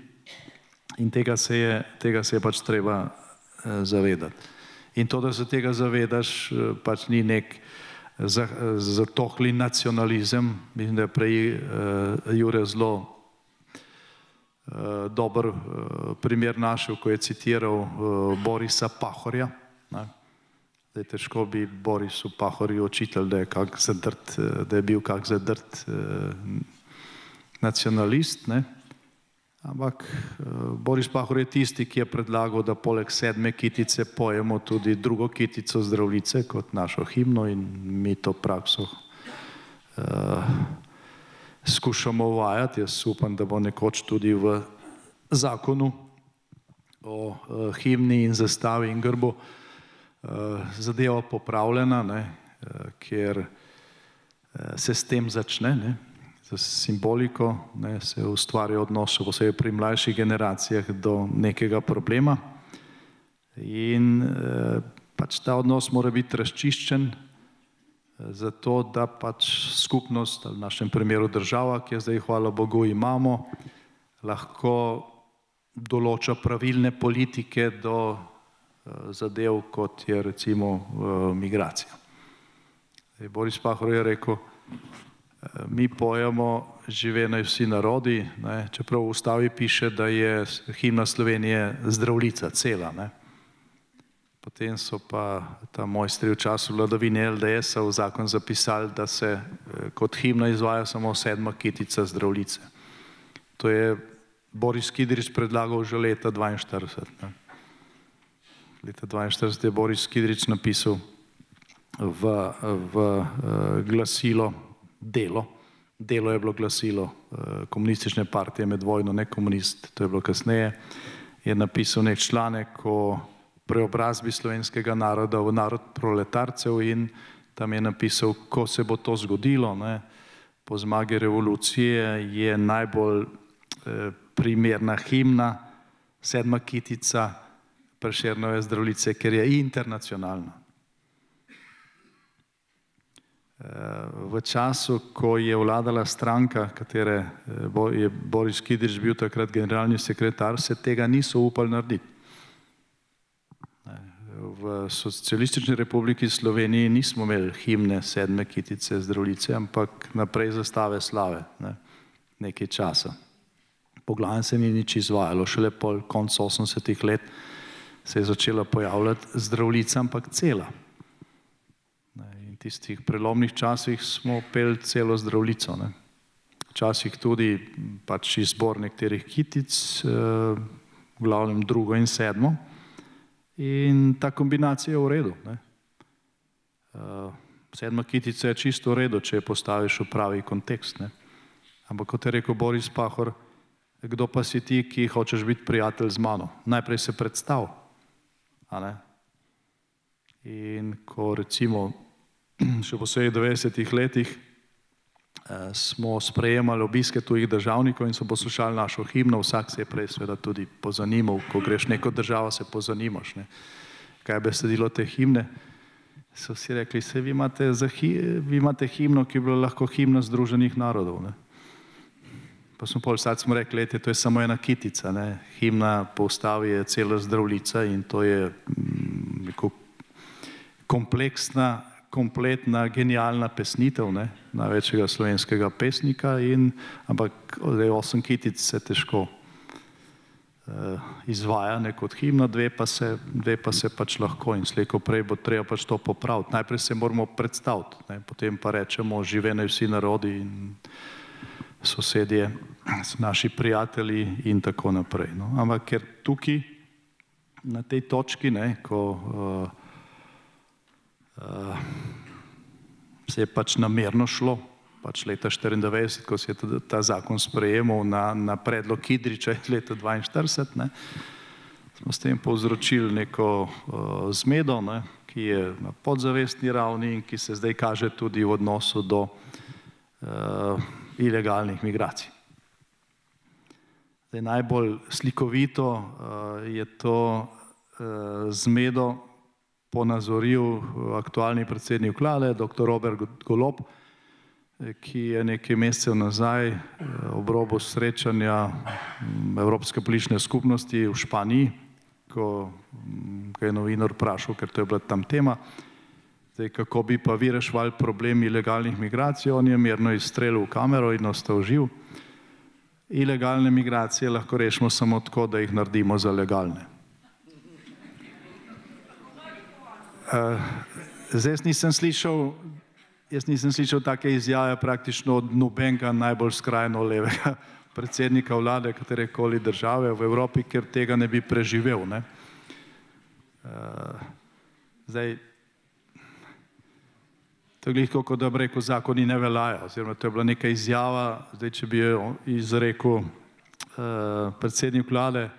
In tega se je pač treba zavedati. In to, da se tega zavedaš, pač ni nek zatohli nacionalizem. Mislim, da je prej Jure zelo dober primer našel, ko je citiral Borisa Pahorja. Zdaj težko bi Borisu Pahorju očitali, da je bil kak zadrt nacionalist, ampak Boris Pahor je tisti, ki je predlagal, da poleg 7. kitice pojemo tudi drugo kitico Zdravljice kot našo himno in mi to prakso skušamo uvajati. Jaz upam, da bo nekoč tudi v zakonu o himni in zastavi in grbu zadeva popravljena, ker se s tem začne, z simboliko se ustvarja odnos, še posebej pri mlajših generacijah, do nekega problema in pač ta odnos mora biti razčiščen zato, da pač skupnost, v našem primeru država, ki je zdaj, hvala Bogu, imamo, lahko določa pravilne politike do zadev, kot je recimo migracija. Boris Pahor je rekel, mi pojemo žive naj vsi narodi, čeprav v ustavi piše, da je himna Slovenije Zdravljica, cela. Potem so pa ta mojstri v času vladavine LDS-a v zakon zapisali, da se kot himna izvaja samo 7. kitica Zdravljice. To je Boris Kidrič predlagal že leta 1942. Leta 1942 je Boris Kidrič napisal v glasilo Delo. Delo je bilo glasilo komunistične partije med vojno, ne Komunist, to je bilo kasneje. Je napisal nek članek o preobrazbi slovenskega naroda v narod proletarcev in tam je napisal, ko se bo to zgodilo, ne, po zmagi revolucije je najbolj primerna himna Sedma kitica Prešernove Zdravljice, ker je internacionalna. V času, ko je vladala stranka, katere je Boris Kidrič bil takrat generalni sekretar, se tega niso upali narediti. V Socialistični republiki Sloveniji nismo imeli himne Sedme kitice Zdravljice, ampak naprej zastave slave, nekaj časa. Po glavnem se ni nič izvajalo, šele po koncu 80-ih let se je začela pojavljati Zdravljica, ampak cela. In v tistih prelomnih časih smo peli celo Zdravljico. Včasih tudi pač izbor nekaterih kitic, v glavnem drugo in sedmo. In ta kombinacija je v redu. Sedma kitica je čisto v redu, če jo postaviš v pravi kontekst. Ampak kot je rekel Boris Pahor, kdo pa si ti, ki hočeš biti prijatelj z mano? Najprej se predstav. In ko recimo, še posebej v 90-ih letih, smo sprejemali obiske tujih državnikov in so poslušali našo himno, vsak se je prej seveda tudi pozanimal, ko greš neko državo, se pozanimaš, kaj je besedilo te himne. So si rekli, se vi imate himno, ki je bila lahko himna Združenih narodov. Pa smo pol sad smo rekli, to je samo ena kitica, himna po ustavi je cela Zdravljica in to je kompleksna, kompletna, genialna pesnitev največjega slovenskega pesnika, ampak 8 kitic se težko izvaja kot himna, dve pa se pač lahko in slej ko prej bo treba pač to popraviti. Najprej se moramo predstaviti, potem pa rečemo žive naj vsi narodi in sosedje, naši prijatelji in tako naprej. Ampak ker tukaj, na tej točki, ko se je pač namerno šlo, pač leta 1994, ko se je ta zakon sprejemal na predlog Kidriča leta 1942, smo s tem povzročili neko zmedo, ki je na podzavestni ravni in ki se zdaj kaže tudi v odnosu do ilegalnih migracij. Zdaj najbolj slikovito je to zmedo ponazoril aktualni predsednik vlade, dr. Robert Golob, ki je nekaj mesecev nazaj ob robu srečanja Evropske politične skupnosti v Španiji, ko ga je novinar vprašal, ker to je bila tam tema, kako bi pa vi reševali problem ilegalnih migracij, on je mirno izstrelil v kamero in ostal živ. Ilegalne migracije lahko rešimo samo tako, da jih naredimo za legalne. Zdaj jaz nisem slišal take izjave praktično od nobenega najbolj skrajno levega predsednika vlade katerekoli države v Evropi, ker tega ne bi preživel. Zdaj, to je glih kot da bi rekel, zakoni ne veljajo, oziroma to je bila neka izjava, zdaj, če bi jo izrekel predsednik vlade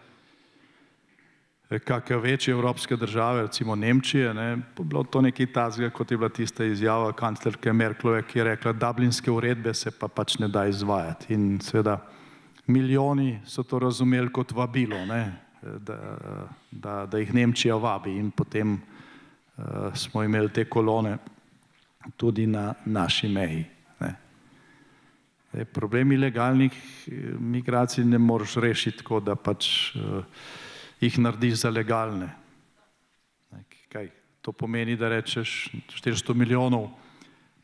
kakšne večje evropske države, recimo Nemčije, bilo to nekaj takega, kot je bila tista izjava kanclerke Merklove, ki je rekla, dublinske uredbe se pa pač ne da izvajati. In seveda milijoni so to razumeli kot vabilo, da jih Nemčija vabi in potem smo imeli te kolone tudi na naši meji. Problem ilegalnih migracij ne moreš rešiti tako, da pač jih narediš za legalne. Kaj to pomeni, da rečeš 400 milijonov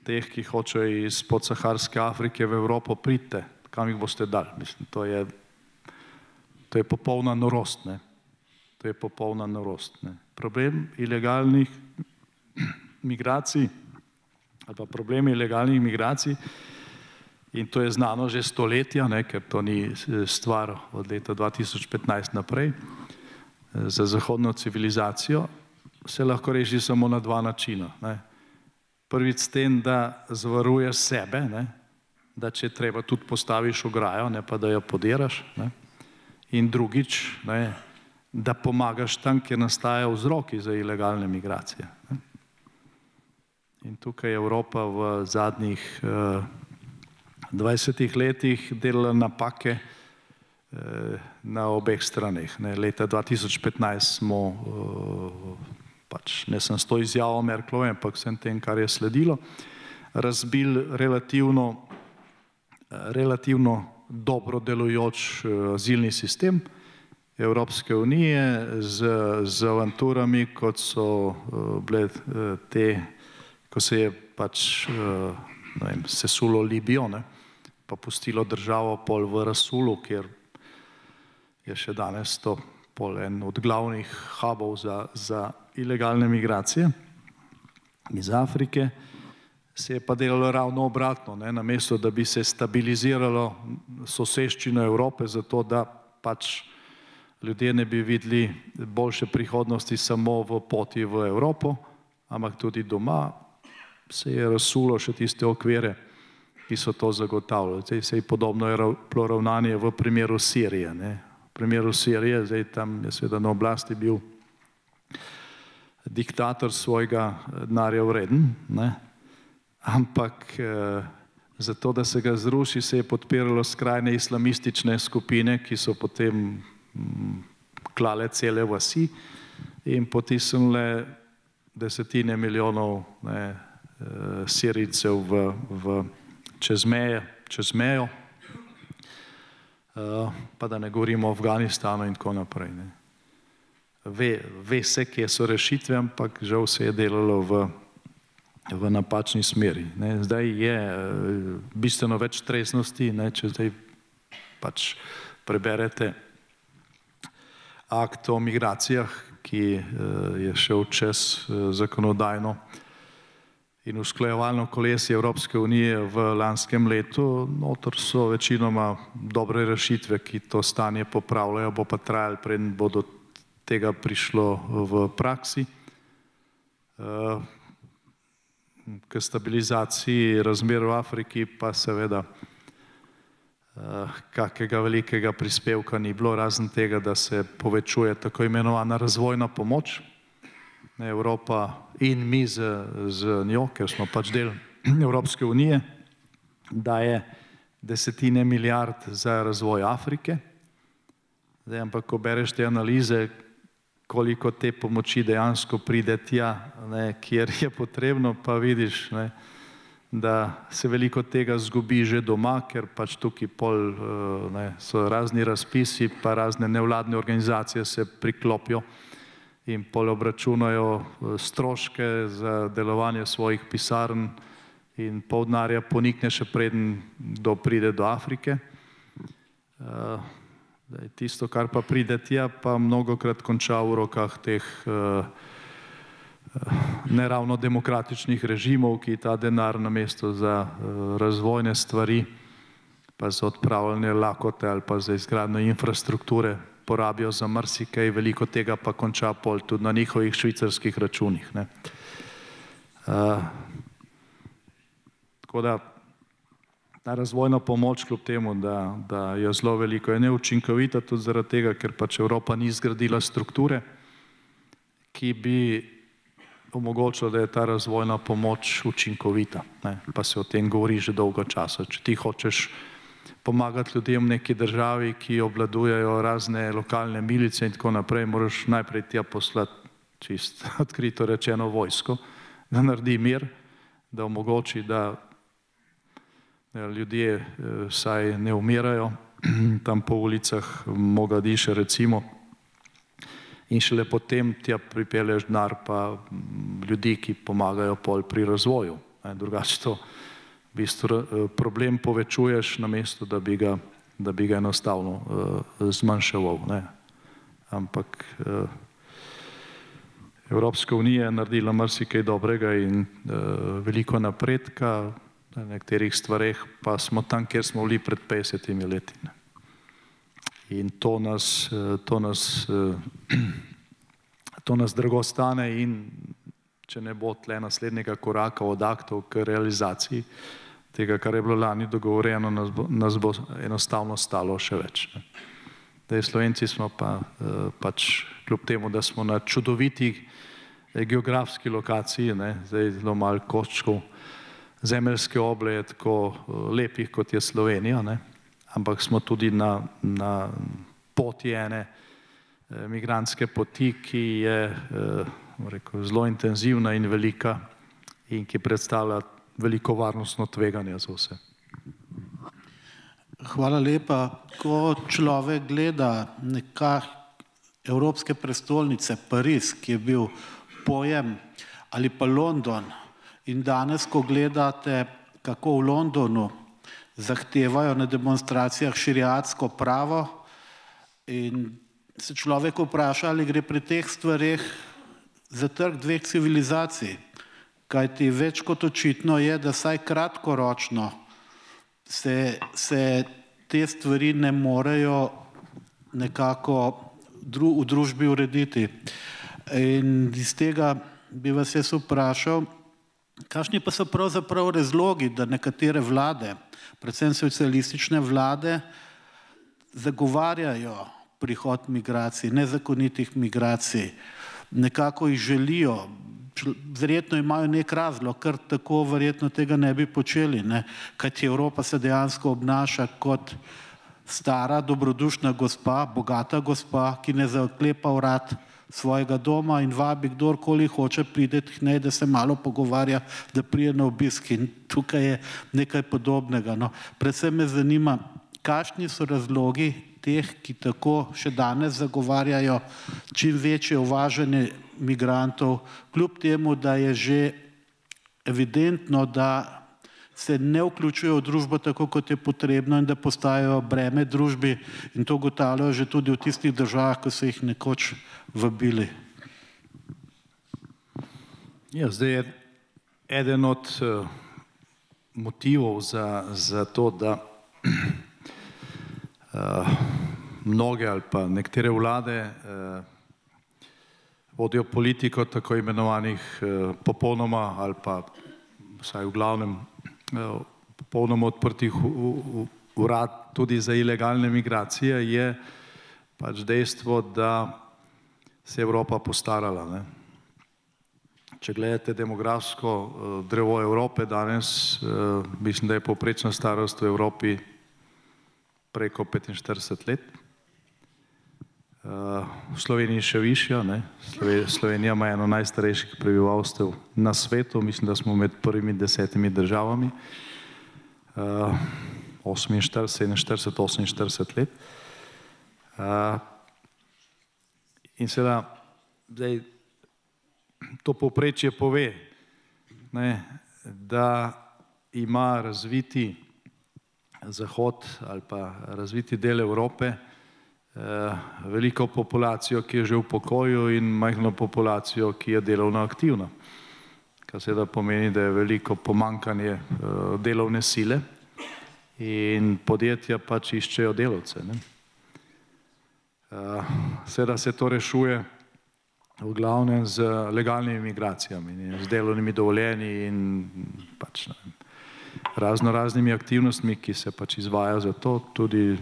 teh, ki hočejo iz podsaharske Afrike v Evropo, pridite, kam jih boste dali? Mislim, to je popolna norost. To je popolna norost. Problem ilegalnih migracij ali pa problem ilegalnih migracij, in to je znano že stoletja, ker to ni stvar od leta 2015 naprej, za zahodno civilizacijo, se lahko reši samo na dva načina. Prvič s tem, da zavaruješ sebe, da če treba tudi postaviš ograjo, ne pa da jo podiraš. In drugič, da pomagaš tam, kjer nastajajo vzroki za ilegalne migracije. In tukaj je Evropa v zadnjih 20 letih delala napake na obeh straneh. Leta 2015 smo, pač ne sem s to izjavo Merklove, ampak vsem tem, kar je sledilo, razbil relativno dobro delujoč azilni sistem Evropske unije z avanturami, kot so bile te, ko se je pač sesulo Libijo, pa pustilo državo pol v Rasulu, kjer je še danes to pol en od glavnih hubov za ilegalne migracije iz Afrike, se je pa delalo ravno obratno, namesto da bi se stabiliziralo soseščino Evrope, zato da pač ljudje ne bi videli boljše prihodnosti samo v poti v Evropo, ampak tudi doma se je razsulo še tiste okvire, ki so to zagotavljali. Sej podobno je ravnanje v primeru Sirije. V primeru Sirije, zdaj tam je seveda na oblasti bil diktator svojega denarja vreden, ampak zato, da se ga zruši, se je podpiralo skrajne islamistične skupine, ki so potem klale cele vasi in potisnile desetine milijonov Sirijcev čez mejo, pa da ne govorimo o Afganistanu in tako naprej. Ve se, kje so rešitve, ampak žal se je delalo v napačni smeri. Zdaj je bistveno več stresnosti, če zdaj pač preberete akt o migracijah, ki je šel čez zakonodajno in usklajevalno kolesje Evropske unije v lanskem letu. Notor so večinoma dobre rešitve, ki to stanje popravljajo, bo pa trajalo, preden bo do tega prišlo v praksi. K stabilizaciji razmer v Afriki pa seveda kakega velikega prispevka ni bilo, razen tega, da se povečuje tako imenovana razvojna pomoč. Evropa in mi z njo, ker smo pač del Evropske unije, daje desetine milijard za razvoj Afrike. Ampak, ko bereš te analize, koliko te pomoči dejansko pride tja, kjer je potrebno, pa vidiš, da se veliko tega zgubi že doma, ker pač tukaj pol so razni razpisi, pa razne nevladne organizacije se priklopijo in pol obračunajo stroške za delovanje svojih pisarn in pol denarja ponikne še preden pride do Afrike. Tisto, kar pa pride tja, pa mnogokrat konča v rokah teh neravno demokratičnih režimov, ki ta denar namesto za razvojne stvari, pa za odpravljanje lakote ali pa za izgradnjo infrastrukture porabijo za marsikaj, veliko tega pa konča pol tudi na njihovih švicarskih računih. Tako da ta razvojna pomoč, kljub temu, da je zelo veliko, je neučinkovita tudi zaradi tega, ker pač Evropa ni zgradila strukture, ki bi omogočila, da je ta razvojna pomoč učinkovita. Pa se o tem govori že dolgo časa. Če ti hočeš pomagati ljudem v neki državi, ki obvladujejo razne lokalne milice in tako naprej, moraš najprej tja poslati, čist odkrito rečeno, vojsko, da naredi mir, da omogoči, da ljudje vsaj ne umirajo tam po ulicah Mogadiša recimo, in šele potem tja pripelješ denar pa ljudi, ki pomagajo pol pri razvoju. Drugače to v bistvu problem povečuješ, namesto da bi ga enostavno zmanjševal. Ampak Evropska unija je naredila marsikaj dobrega in veliko napredka, na nekaterih stvareh pa smo tam, kjer smo bili pred 50 leti. In to nas drago stane in če ne bo tle naslednjega koraka od aktov k realizaciji tega, kar je bilo lani dogovorjeno, nas bo enostavno stalo še več. Zdaj, Slovenci smo pa pač kljub temu, da smo na čudoviti geografski lokaciji, zdaj zelo malo koščkov zemeljske oble je tako lepih, kot je Slovenija, ampak smo tudi na poti ene migrantske poti, ki je zelo intenzivna in velika in ki predstavlja veliko varnostno tveganje za vse. Hvala lepa. Ko človek gleda evropske prestolnice, Pariz, ki je bil pojem, ali pa London, in danes, ko gledate, kako v Londonu zahtevajo na demonstracijah šeriatsko pravo, in se človek vpraša, ali gre pri teh stvareh za trk dveh civilizacij, kajti več kot očitno je, da saj kratkoročno se te stvari ne morejo nekako v družbi urediti. In iz tega bi vas jaz vprašal, kakšni pa so pravzaprav razlogi, da nekatere vlade, predvsem socialistične vlade, zagovarjajo prihod migracij, nezakonitih migracij, nekako jih želijo, verjetno imajo nek razlog, ker tako verjetno tega ne bi počeli, kajti Evropa se dejansko obnaša kot stara, dobrodušna gospa, bogata gospa, ki ne zaklepa vrat svojega doma in vabi kdorkoli hoče prideti k njej, da se malo pogovarja, da pride na obisk, in tukaj je nekaj podobnega. Predvsem me zanima, kakšni so razlogi teh, ki tako še danes zagovarjajo čim večje uvažanje migrantov, kljub temu, da je že evidentno, da se ne vključujejo v družbo tako, kot je potrebno, in da postajajo breme družbi, in to ugotavljajo že tudi v tistih državah, ko so jih nekoč vabili. Ja, zdaj je eden od motivov za to, da mnoge ali pa nekatere vlade vodijo politiko tako imenovanih popolnoma ali pa vsaj v glavnem popolnoma odprtih urad tudi za ilegalne migracije, je pač dejstvo, da se je Evropa postarala. Če gledate demografsko drevo Evrope danes, mislim, da je povprečna starost v Evropi preko 45 let. V Sloveniji še višja. Slovenija ima eno najstarejših prebivalstev na svetu, mislim, da smo med prvimi 10 državami, 48, 48 let. In seveda, to povprečje pove, da ima razviti Zahod ali pa razviti del Evrope veliko populacijo, ki je že v pokoju, in majhno populacijo, ki je delovno aktivna. Kar seveda pomeni, da je veliko pomanjkanje delovne sile in podjetja pač iščejo delavce. Seveda se to rešuje v glavnem z legalnimi migracijami, z delovnimi dovoljenji in pač raznoraznimi aktivnostmi, ki se pač izvajajo za to. Tudi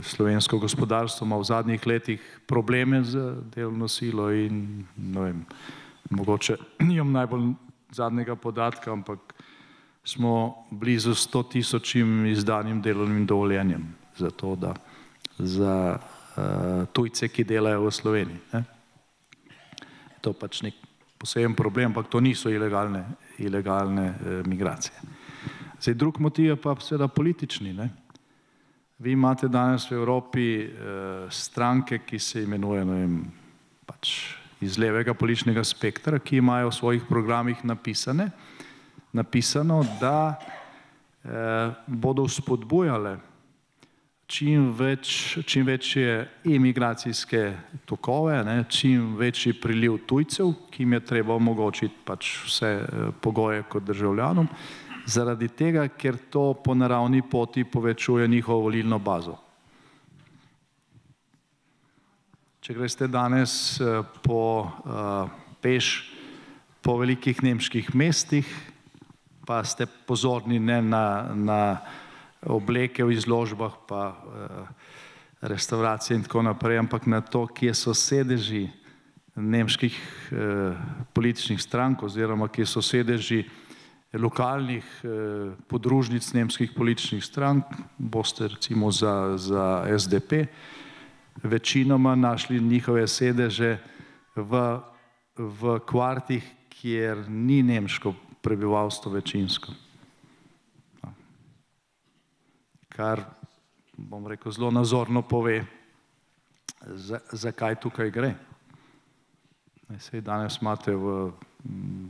slovensko gospodarstvo ima v zadnjih letih probleme z delovno silo in mogoče nimam najbolj zadnjega podatka, ampak smo blizu 100.000 izdanim delovnim dovoljenjem za to, da za tujce, ki delajo v Sloveniji. To je pač nek poseben problem, ampak to niso ilegalne migracije. Zdaj, drug motiv je pa seveda politični. Vi imate danes v Evropi stranke, ki se imenujejo pač iz levega političnega spektra, ki imajo v svojih programih napisano, da bodo spodbujale čim večje imigracijske tokove, čim večji priliv tujcev, ki jim je treba omogočiti pač vse pogoje kot državljanom, zaradi tega, ker to po naravni poti povečuje njihovo volilno bazo. Če greste danes peš po velikih nemških mestih, pa ste pozorni ne na obleke v izložbah, pa restauracije in tako naprej, ampak na to, kje so sedeži nemških političnih strank oziroma kje so sedeži lokalnih podružnic nemških političnih strank, boste recimo za SDP večinoma našli njihove sedeže v kvartih, kjer ni nemško prebivalstvo večinsko. Kar, bom rekel, zelo nazorno pove, zakaj tukaj gre. Sej danes imate v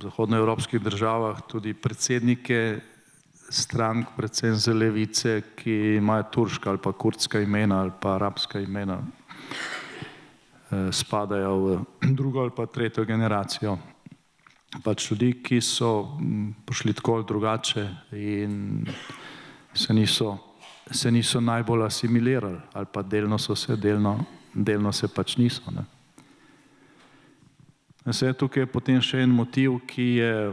zahodnoevropskih državah tudi predsednike strank, predvsem za levice, ki imajo turška ali pa kurdska imena ali pa arabska imena, spadajo v drugo ali pa tretjo generacijo. Pač ljudi, ki so prišli tako ali drugače in se niso najbolj asimilirali ali pa delno so se, delno se pač niso. Vse tukaj je potem še en motiv, ki je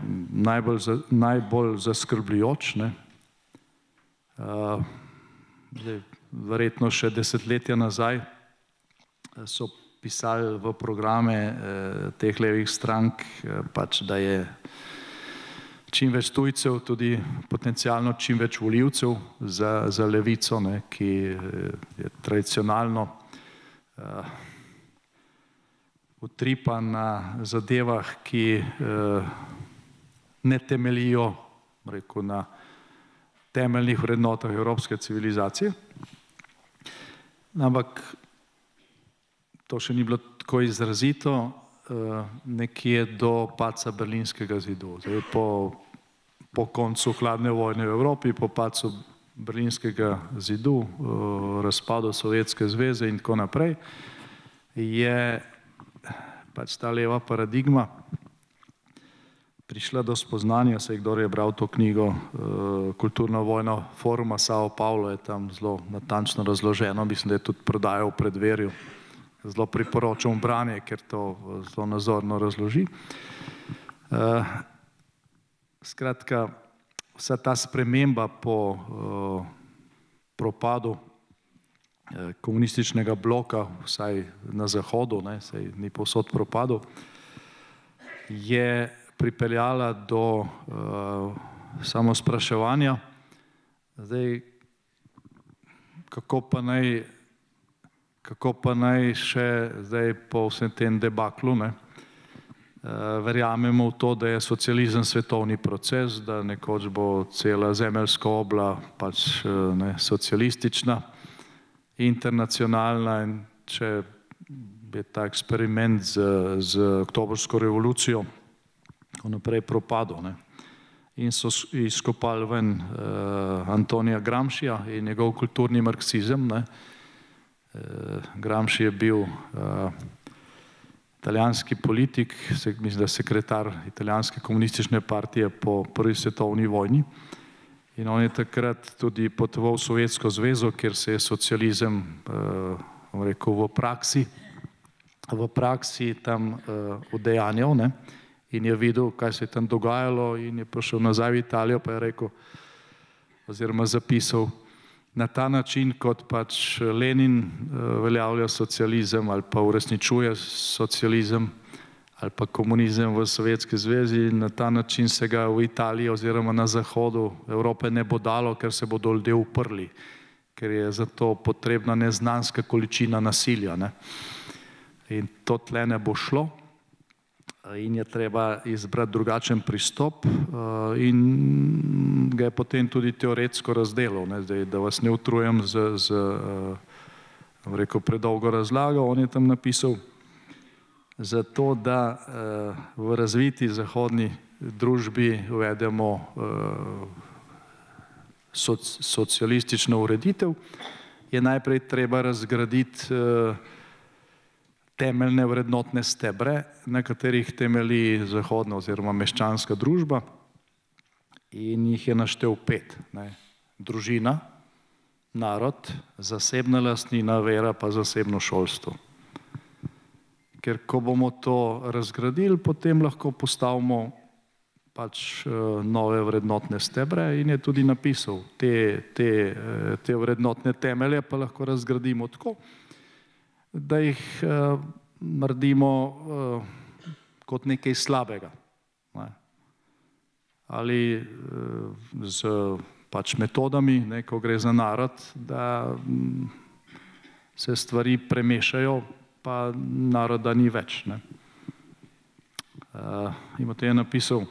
najbolj zaskrbljujoč. Verjetno še desetletja nazaj so pisali v programe teh levih strank, pač da je čim več tujcev, tudi potencialno čim več volivcev za levico, ki je tradicionalno utripa na zadevah, ki ne temeljijo, rekel, na temeljnih vrednotah evropske civilizacije. Ampak to še ni bilo tako izrazito nekje do padca Berlinskega zidu. Zdaj, po koncu hladne vojne v Evropi, po padcu Berlinskega zidu, razpadu Sovjetske zveze in tako naprej, je pač ta leva paradigma prišla do spoznanja. Saj kdor je bral to knjigo Kulturna vojna foruma Sao Paulo, je tam zelo natančno razloženo, mislim, da je tudi prodajal v Predverju. Zelo priporočam branje, ker to zelo nazorno razloži. Skratka, vsa ta sprememba po propadu komunističnega bloka, vsaj na Zahodu, saj ni povsod propadel, je pripeljala do samospraševanja. Zdaj, kako pa naj še zdaj po vsem tem debaklu verjamemo v to, da je socializem svetovni proces, da nekoč bo cela zemeljska obla pač socialistična, internacionalna, in če je ta eksperiment z oktobrsko revolucijo naprej propadel. In so izkopali ven Antonija Gramscija in njegov kulturni marksizem. Gramsci je bil italijanski politik, mislim, da sekretar italijanske komunistične partije po prvi svetovni vojni. In on je takrat tudi potoval v Sovjetsko zvezo, kjer se je socializem, rekel, v praksi tam udejanjal, in je videl, kaj se je tam dogajalo, in je prišel nazaj v Italijo, pa je rekel, oziroma zapisal, na ta način, kot pač Lenin uveljavlja socializem ali pa uresničuje socializem ali pa komunizem v Sovjetski zvezi, na ta način se ga v Italiji oziroma na zahodu Evrope ne bo dalo, ker se bodo ljudje uprli, ker je za to potrebna neznanska količina nasilja. In to tle ne bo šlo in je treba izbrati drugačen pristop in ga je potem tudi teoretsko razdelal. Da vas ne utrujem z predolgo razlago, on je tam napisal, zato da v razviti zahodni družbi uvedemo socialistično ureditev, je najprej treba razgraditi temeljne vrednotne stebre, na katerih temelji zahodna oziroma meščanska družba, in jih je naštel 5. Družina, narod, zasebna lastnina, vera pa zasebno šolstvo. ker ko bomo to razgradili, potem lahko postavimo pač nove vrednotne stebre in je tudi napisal, te vrednotne temelje pa lahko razgradimo tako, da jih naredimo kot nekaj slabega. Ali z pač metodami, ko gre za narod, da se stvari premešajo, pa naroda ni več. Imate je napisal,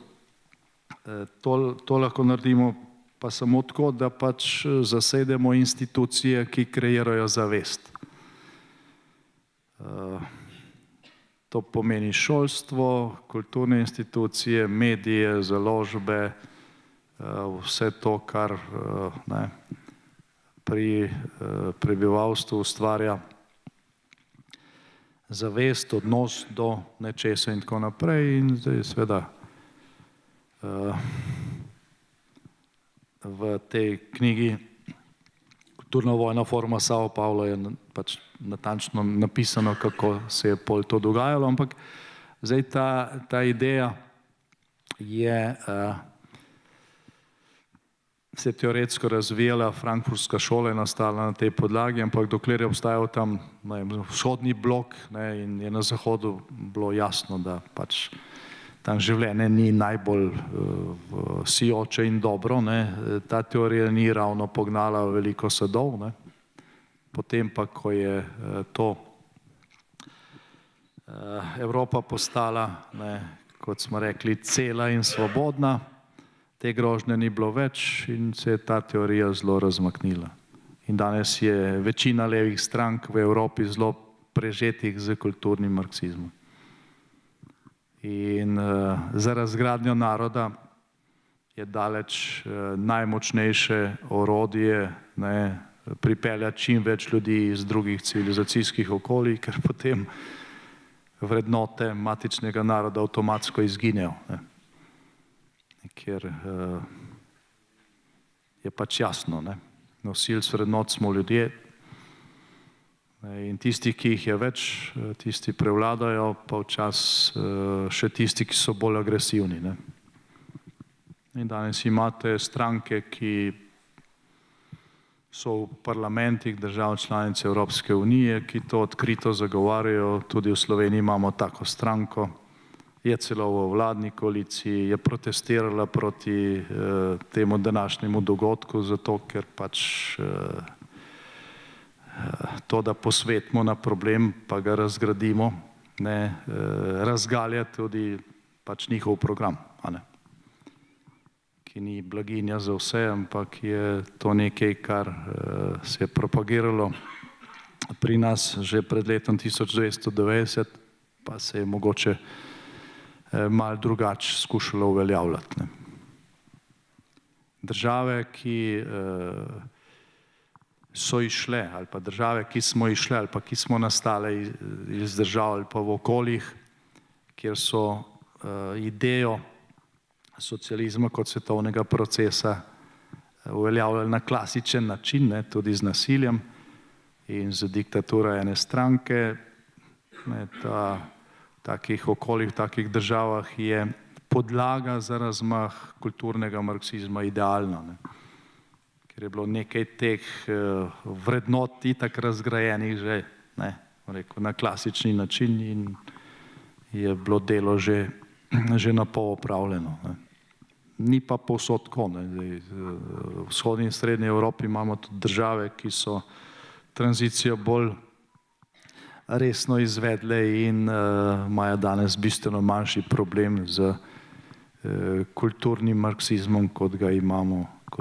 to lahko naredimo pa samo tako, da pač zasedemo institucije, ki kreirajo zavest. To pomeni šolstvo, kulturne institucije, medije, založbe, vse to, kar pri prebivalstvu ustvarja zavest, odnos do nečesa in tako naprej. In zdaj seveda v tej knjigi Kulturna vojna forma Sao Paulo je pač natančno napisano, kako se je pol to dogajalo, ampak zdaj ta ideja je se teoretsko razvijala, frankfurtska šola je nastala na tej podlagi, ampak dokler je obstajal tam vzhodni blok in je na zahodu bilo jasno, da pač tam življenje ni najbolj sijoče in dobro, ta teorija ni ravno pognala veliko sadov, potem pa, ko je to Evropa postala, kot smo rekli, cela in svobodna, te grožnje ni bilo več in se je ta teorija zelo razmaknila. In danes je večina levih strank v Evropi zelo prežetih z kulturnim marksizmom. In za razgradnjo naroda je daleč najmočnejše orodje pripeljati čim več ljudi iz drugih civilizacijskih okolij, ker potem vrednote matičnega naroda avtomatsko izginejo. Ker je pač jasno, nosilci vrednot smo ljudje in tisti, ki jih je več, tisti prevladajo, pa včasih še tisti, ki so bolj agresivni. In danes imate stranke, ki so v parlamentih držav članic Evropske unije, ki to odkrito zagovarjajo, tudi v Sloveniji imamo tako stranko, je celo v vladni koaliciji, je protestirala proti temu današnjemu dogodku, zato ker pač to, da posvetimo na problem, pa ga razgradimo, razgalja tudi pač njihov program, ki ni blaginja za vse, ampak je to nekaj, kar se je propagiralo pri nas že pred letom 1990, pa se je mogoče malo drugače skušalo uveljavljati. Države, ki so išle, ali pa države, ki smo išle, ali pa ki smo nastale iz držav ali pa v okoljih, kjer so idejo socializma kot svetovnega procesa uveljavljali na klasičen način, tudi z nasiljem in z diktaturo ene stranke, takih okoljih, v takih državah je podlaga za razmah kulturnega marksizma idealna, ker je bilo nekaj teh vrednot itak razgrajenih že na klasični način in je bilo delo že na pol opravljeno. Ni pa povsod tako. V vzhodni in srednji Evropi imamo tudi države, ki so tranzicijo bolj resno izvedle in imajo danes bistveno manjši problem z kulturnim marksizmom, kot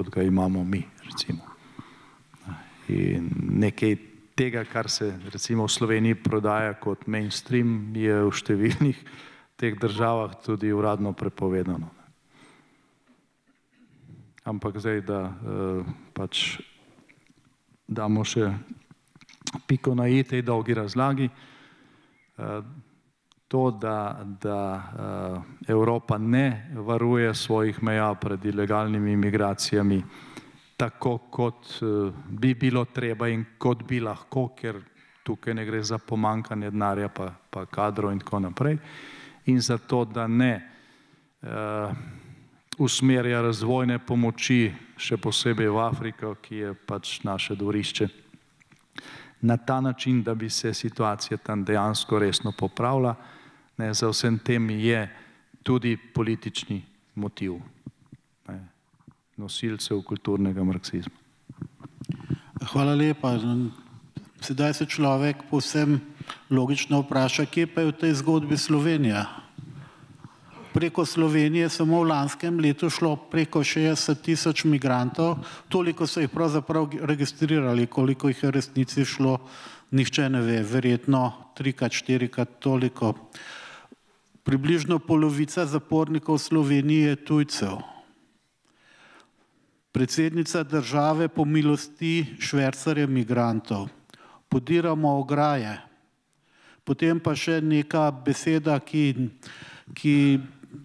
ga imamo mi, recimo. In nekaj tega, kar se recimo v Sloveniji prodaja kot mainstream, je v številnih teh državah tudi uradno prepovedano. Ampak zdaj, da pač damo še piko na i tej dolgi razlagi, to, da Evropa ne varuje svojih meja pred ilegalnimi migracijami tako, kot bi bilo treba in kot bi lahko, ker tukaj ne gre za pomankanje denarja pa kadrov in tako naprej, in za to, da ne usmerja razvojne pomoči, še posebej v Afriko, ki je pač naše dvorišče, na ta način, da bi se situacija tam dejansko resno popravila. Za vsem tem je tudi politični motiv nosilcev kulturnega marksizma. Hvala lepa. Sedaj se človek povsem logično vpraša, kje pa je v tej zgodbi Slovenija? Preko Slovenije samo v lanskem letu šlo preko 60.000 migrantov, toliko so jih pravzaprav registrirali, koliko jih je v resnici šlo, nihče ne ve, verjetno 3-krat, 4-krat toliko. Približno polovica zapornikov v Sloveniji je tujcev. Predsednica države pomilosti švercarje migrantov. Podiramo ograje. Potem pa še neka beseda, ki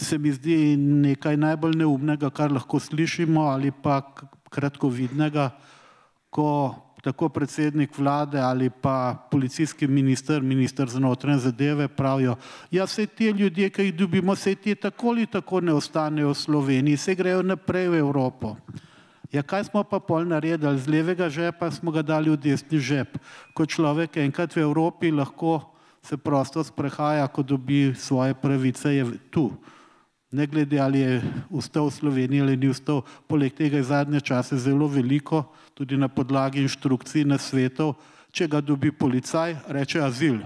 se mi zdi nekaj najbolj neumnega, kar lahko slišimo, ali pa kratkovidnega, ko tako predsednik vlade ali pa policijski minister za notranje zadeve pravijo, ja, vse te ljudje, ki jih dobimo, vse te tako ali tako ne ostanejo v Sloveniji, se grejo naprej v Evropo. Ja, kaj smo pa pol naredili? Z levega žepa smo ga dali v desni žep. Ko človek enkrat v Evropi lahko se prosto sprehaja, ko dobi svoje pravice, je tu. Ne glede, ali je ustal v Sloveniji ali ni ustal. Poleg tega je zadnje čase zelo veliko, tudi na podlagi inštrukcij na svetov, če ga dobi policaj, reče azil.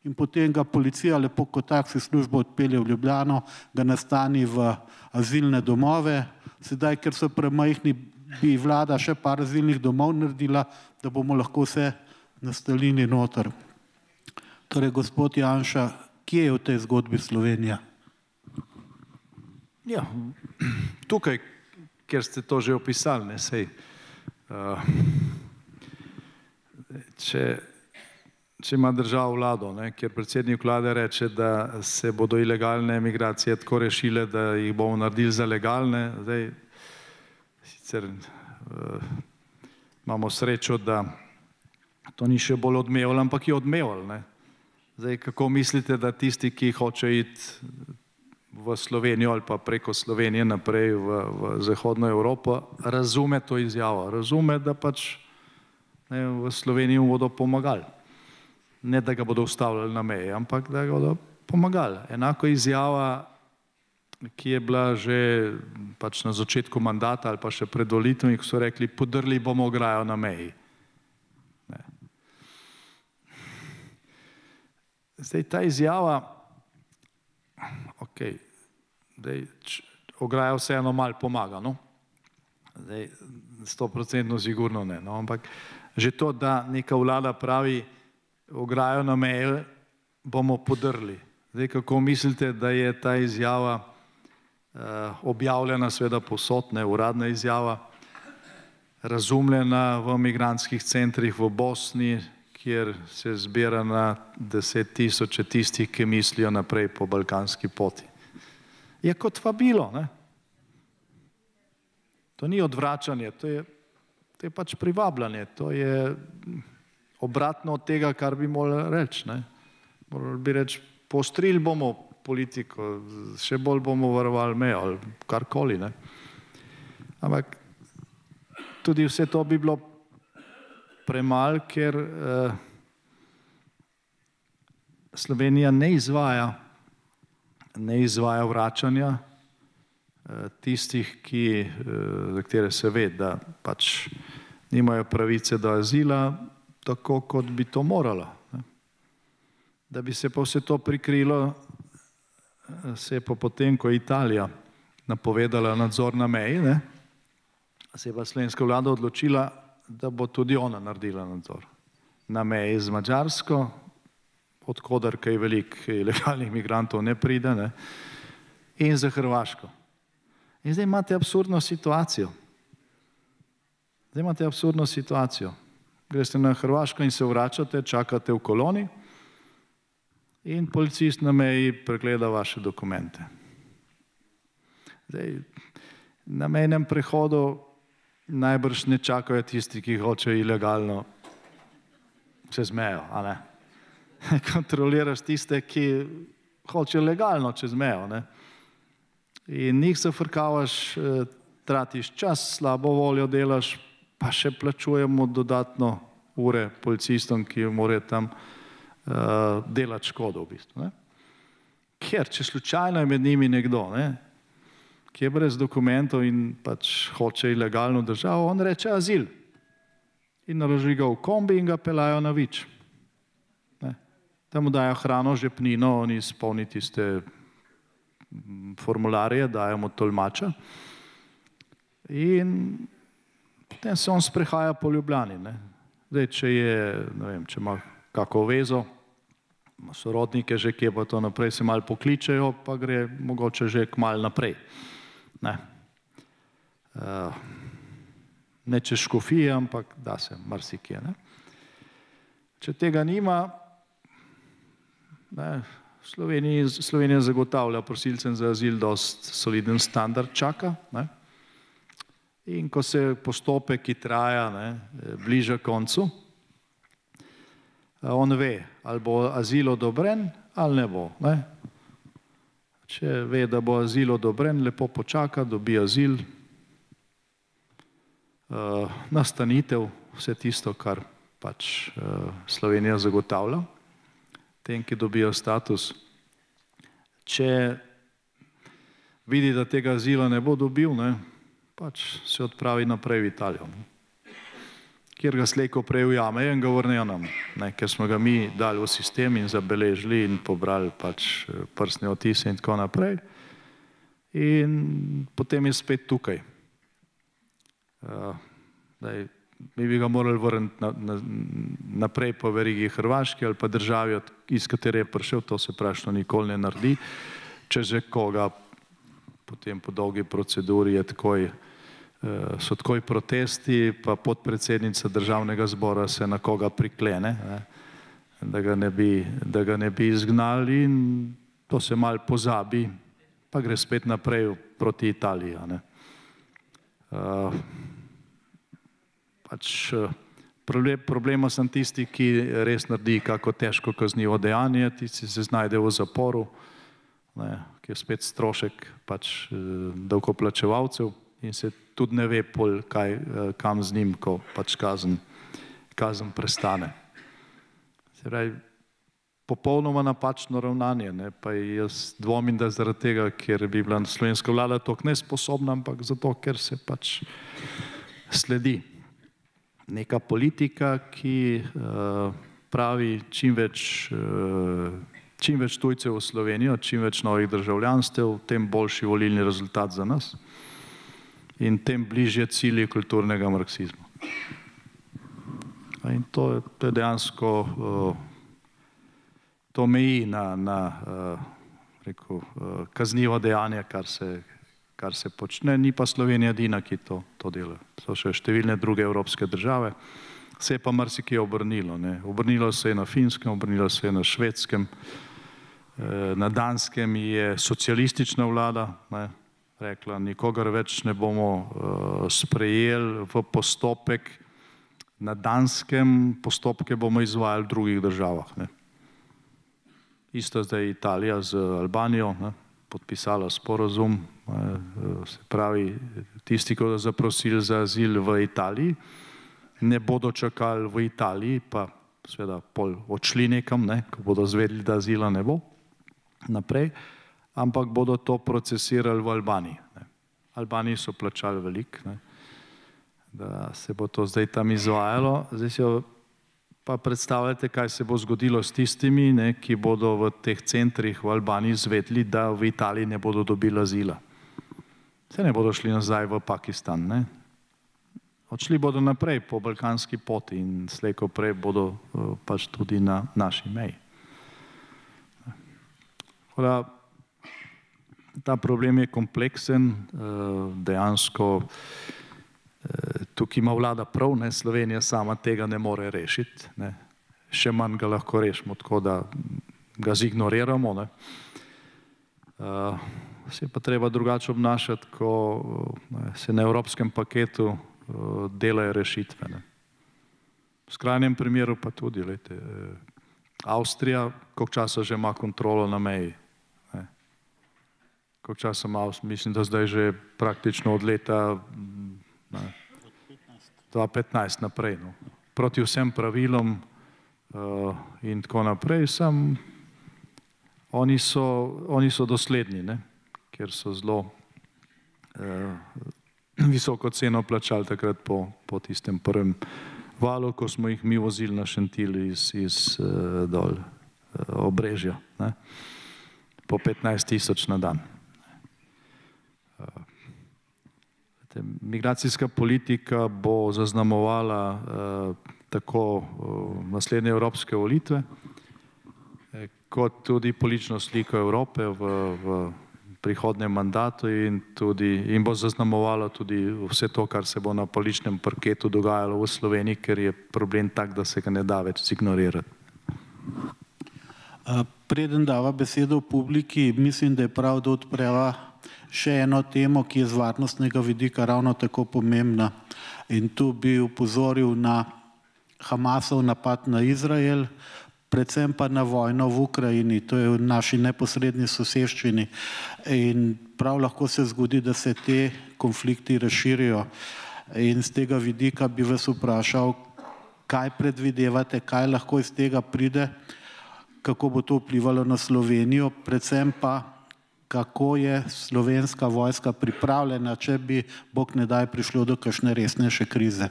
In potem ga policija lepo kot taksi službo odpelje v Ljubljano, ga nastani v azilne domove. Sedaj, ker so premajhni, bi vlada še par azilnih domov naredila, da bomo lahko vse nastalili noter. Torej, gospod Janša, kje je v tej zgodbi Slovenija? Ja, tukaj, kjer ste to že opisali, ne, sej. Če ima država vlado, kjer predsednik vlade reče, da se bodo ilegalne migracije tako rešile, da jih bomo naredili za legalne, zdaj sicer imamo srečo, da to ni še bolj odmevalo, ampak je odmevalo. Zdaj, kako mislite, da tisti, ki hoče iti v Slovenijo ali pa preko Slovenije naprej v Zahodno Evropo, razume to izjavo, razume, da pač v Sloveniji mu bodo pomagali. Ne, da ga bodo ustavljali na meji, ampak da ga bodo pomagali. Enako izjava, ki je bila že pač na začetku mandata ali pa še pred volitvami, ko so rekli, podrli bomo ograjo na meji. Zdaj, ta izjava, ok, ograja vseeno malo pomaga, no? Zdaj, 100% sigurno ne, no? Ampak že to, da neka vlada pravi, ograjo na meji bomo podrli. Zdaj, kako mislite, da je ta izjava objavljena, seveda povsod, uradna izjava, razumljena v migrantskih centrih v Bosni, kjer se zbira na 10.000 tistih, ki mislijo naprej po balkanski poti. Je kot vabilo, ne? To ni odvračanje, to je pač privabljanje, to je obratno od tega, kar bi morali reči. Morali bi reči, poostrili bomo politiko, še bolj bomo varovali mejo ali karkoli. Ampak tudi vse to bi bilo premalo, ker Slovenija ne izvaja vračanja tistih, za katere se ve, da pač nimajo pravice do azila, tako kot bi to morala. Da bi se pa vse to prikrilo, se je pa potem, ko je Italija napovedala nadzor na meji, se je pa slovenska vlada odločila, da bo tudi ona naredila nadzor na meji z Madžarsko, odkoder kaj veliko ilegalnih migrantov ne pride, in za Hrvaško. In zdaj imate absurdno situacijo. Greste na Hrvaško in se vračate, čakate v koloni in policist na meji pregleda vaše dokumente. Zdaj, na mejnem prehodu najbrž ne čakajo tisti, ki hočejo ilegalno čez mejo, a ne. Kontroliraš tiste, ki hočejo legalno čez mejo, ne. In njih zafrkavaš, tratiš čas, slabo voljo delaš, pa še plačujemo dodatno ure policistom, ki morajo tam delati škodo v bistvu, ne. Ker, če slučajno je med njimi nekdo, ne, ki je brez dokumentov in pač hoče ilegalno državo, on reče azil. In naloži ga v kombi in ga pelajo na Vič. Tam mu dajo hrano, žepnino, oni izpolni tiste formularje, dajo mu tolmača. In potem se on sprehaja po Ljubljani, ne. Zdaj, če je, ne vem, če ima kako vezo, ima sorodnike že, kje pa to naprej, se malo pokličejo, pa gre mogoče že kmalu naprej. Ne. Ne čez škofije, ampak da se marsikje, ne. Če tega nima, ne, Slovenija zagotavlja prosilcem za azil dosti soliden standard, čaka, ne. In ko se postopek, ki traja, ne, bliža koncu, on ve, ali bo azil odobren, ali ne bo, ne. Če ve, da bo azil odobren, lepo počaka, dobi azil, nastanitev, vse tisto, kar pač Slovenija zagotavlja, tem, ki dobijo status. Če vidi, da tega azila ne bo dobil, ne, pač se odpravi naprej v Italijo, ne. Kjer ga slejko prej ujamejo in ga vrnejo nam, ne, ker smo ga mi dali v sistem in zabeležili in pobrali pač prstne odtise in tako naprej. In potem je spet tukaj. Mi bi ga morali vrniti naprej po verigi Hrvaški ali pa državi, iz katere je prišel, to se praktično nikoli ne naredi. Če že koga potem po dolgi proceduri je takoj, so takoj protesti, pa podpredsednica državnega zbora se na koga priklene, ne, da ga ne bi izgnali in to se malo pozabi, pa gre spet naprej proti Italiji, ne. Pač problema sem tisti, ki res naredi kako težko kaznivo dejanje, tisti se znajde v zaporu, ne, ki je spet strošek pač davkoplačevalcev in se tudi ne ve pol, kam z njim, ko pač kazen prestane. Se pravi, popolnoma napačno ravnanje, ne, pa jaz dvomim, da zaradi tega, ker bi bila slovenska vlada toliko nesposobna, ampak zato, ker se pač sledi neka politika, ki pravi čim več tujcev v Slovenijo, čim več novih državljanstev, tem boljši volilni rezultat za nas in tem bližje cilji kulturnega marksizma. In to je dejansko, to meji na kaznivo dejanje, kar se počne, ni pa Slovenija edina, ki to dela. So še številne druge evropske države, se je pa marsikje obrnilo, ne. Obrnilo se je na Finskem, obrnilo se je na Švedskem, na Danskem je socialistična vlada, ne, rekla, nikogar več ne bomo sprejeli v postopek na Danskem, postopke bomo izvajali v drugih državah, ne. Isto zdaj Italija z Albanijo, ne, podpisala sporazum, se pravi, tisti, ki bodo zaprosili za azil v Italiji, ne bodo čakali v Italiji, pa seveda pol odšli nekam, ne, ko bodo zvedeli, da azila ne bo naprej, ampak bodo to procesirali v Albaniji. Albaniji so plačali veliko, ne, da se bo to zdaj tam izvajalo. Zdaj si pa predstavljate, kaj se bo zgodilo s tistimi, ne, ki bodo v teh centrih v Albaniji zvedeli, da v Italiji ne bodo dobili azila. Se ne bodo šli nazaj v Pakistan, ne. Odšli bodo naprej po balkanski poti in slej ko prej bodo pač tudi na naši meji. Ta problem je kompleksen, dejansko tukaj ima vlada prav, ne, Slovenija sama tega ne more rešiti, ne. Še manj ga lahko rešimo tako, da ga zignoriramo, ne. Se je pa treba drugače obnašati, ko se na evropskem paketu delajo rešitve, ne. V skrajnem primeru pa tudi, glejte, Avstrija, koliko časa že ima kontrolo na meji? Koliko časa ima, mislim, da zdaj že praktično od leta 2015 naprej. No. Proti vsem pravilom in tako naprej, sam oni so dosledni, ne? Ker so zelo visoko ceno plačali takrat po tistem prvem valu, ko smo jih mi vozili na Šentilj iz dol Obrežja, ne? Po 15.000 na dan. Migracijska politika bo zaznamovala tako naslednje evropske volitve, kot tudi politično sliko Evrope v prihodnjem mandatu in bo zaznamovala tudi vse to, kar se bo na političnem parketu dogajalo v Sloveniji, ker je problem tak, da se ga ne da več zignorirati. Preden dava besedo v publiki, mislim, da je prav, da odpreva še eno temo, ki je z varnostnega vidika ravno tako pomembna. In tu bi upozoril na Hamasov napad na Izrael, predvsem pa na vojno v Ukrajini, to je v naši neposredni soseščini. In prav lahko se zgodi, da se te konflikti razširijo. In z tega vidika bi vas vprašal, kaj predvidevate, kaj lahko iz tega pride, kako bo to vplivalo na Slovenijo, predvsem pa kako je slovenska vojska pripravljena, če bi, bog ne daj, prišlo do kakšne resnejše krize.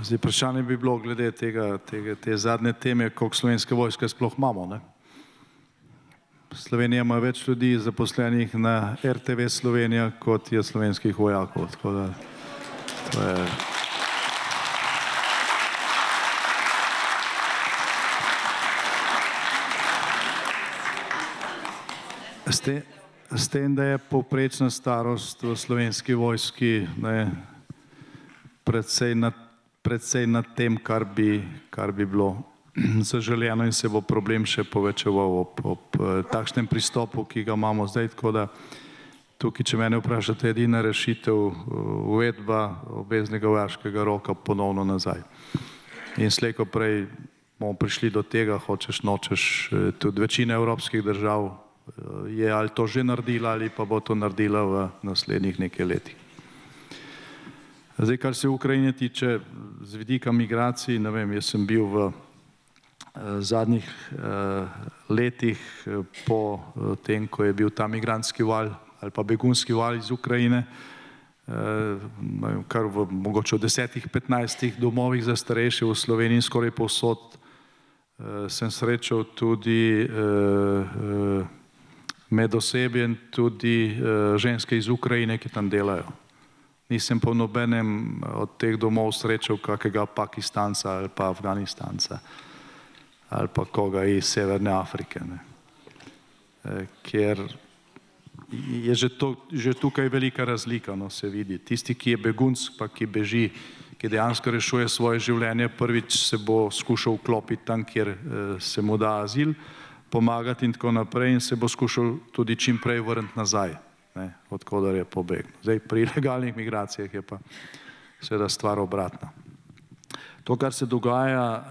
Zdaj, vprašanje bi bilo glede te zadnje teme, koliko slovenske vojske sploh imamo, ne? Slovenija ima več ljudi zaposlenih na RTV Slovenija, kot je slovenskih vojakov, tako da to je... S tem, da je povprečna starost v slovenski vojski predvsej nad tem, kar bi bilo zaželeno in se bo problem še povečeval ob takšnem pristopu, ki ga imamo zdaj. Tako da tukaj, če mene vprašate, edina rešitev uvedba obveznega vojaškega roka ponovno nazaj. In slej ko prej bomo prišli do tega, hočeš nočeš, tudi večina evropskih držav je ali to že naredila ali pa bo to naredila v naslednjih nekaj letih. Zdaj, kar se Ukrajine tiče z vidika migracij, ne vem, jaz sem bil v zadnjih letih po tem, ko je bil ta migrantski val ali pa begunski val iz Ukrajine, kar v mogoče v 10-15 domovih za starejše v Sloveniji skoraj povsod sem srečal tudi med osebjem tudi ženske iz Ukrajine, ki tam delajo. Nisem po nobenem od teh domov srečal kakega Pakistanca ali pa Afganistanca ali pa koga iz Severne Afrike. Ker je že tukaj velika razlika, no, se vidi. Tisti, ki je begunc, pa ki beži, ki dejansko rešuje svoje življenje, prvič se bo skušal vklopiti tam, kjer se mu da azil, pomagati in tako naprej in se bo skušal tudi čim prej vrniti nazaj, od koder je pobegnil. Zdaj, pri ilegalnih migracijah je pa seveda stvar obratna. To, kar se dogaja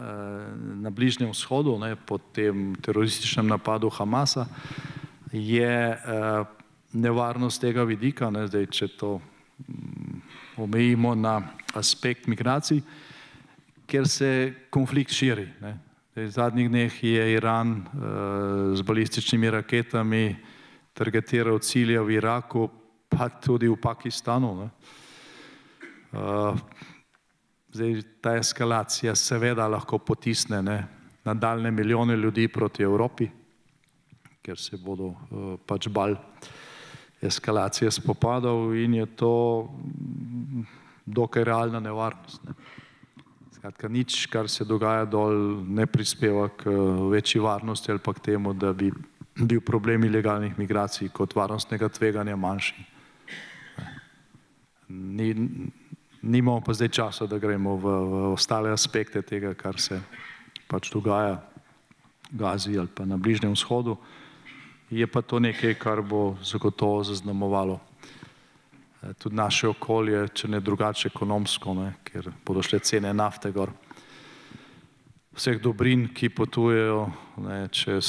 na Bližnjem vzhodu po tem terorističnem napadu Hamasa, je nevarnost tega vidika, zdaj, če to omejimo na aspekt migracij, ker se konflikt širi. V zadnjih dneh je Iran z balističnimi raketami targetiral cilje v Iraku, pa tudi v Pakistanu. Zdaj, ta eskalacija seveda lahko potisne nadaljnje milijone ljudi proti Evropi, ker se bodo pač bali eskalacije spopadov in je to dokaj realna nevarnost. Skratka, nič, kar se dogaja dol, ne prispeva k večji varnosti ali pa k temu, da bi bil problem ilegalnih migracij kot varnostnega tveganja manjši. Nimamo pa zdaj časa, da gremo v ostale aspekte tega, kar se pač dogaja v Gazi ali pa na Bližnjem vzhodu. Je pa to nekaj, kar bo zagotovo zaznamovalo tudi naše okolje, če ne drugače ekonomsko, ne, ker bodo šle cene nafte gor. Vseh dobrin, ki potujejo čez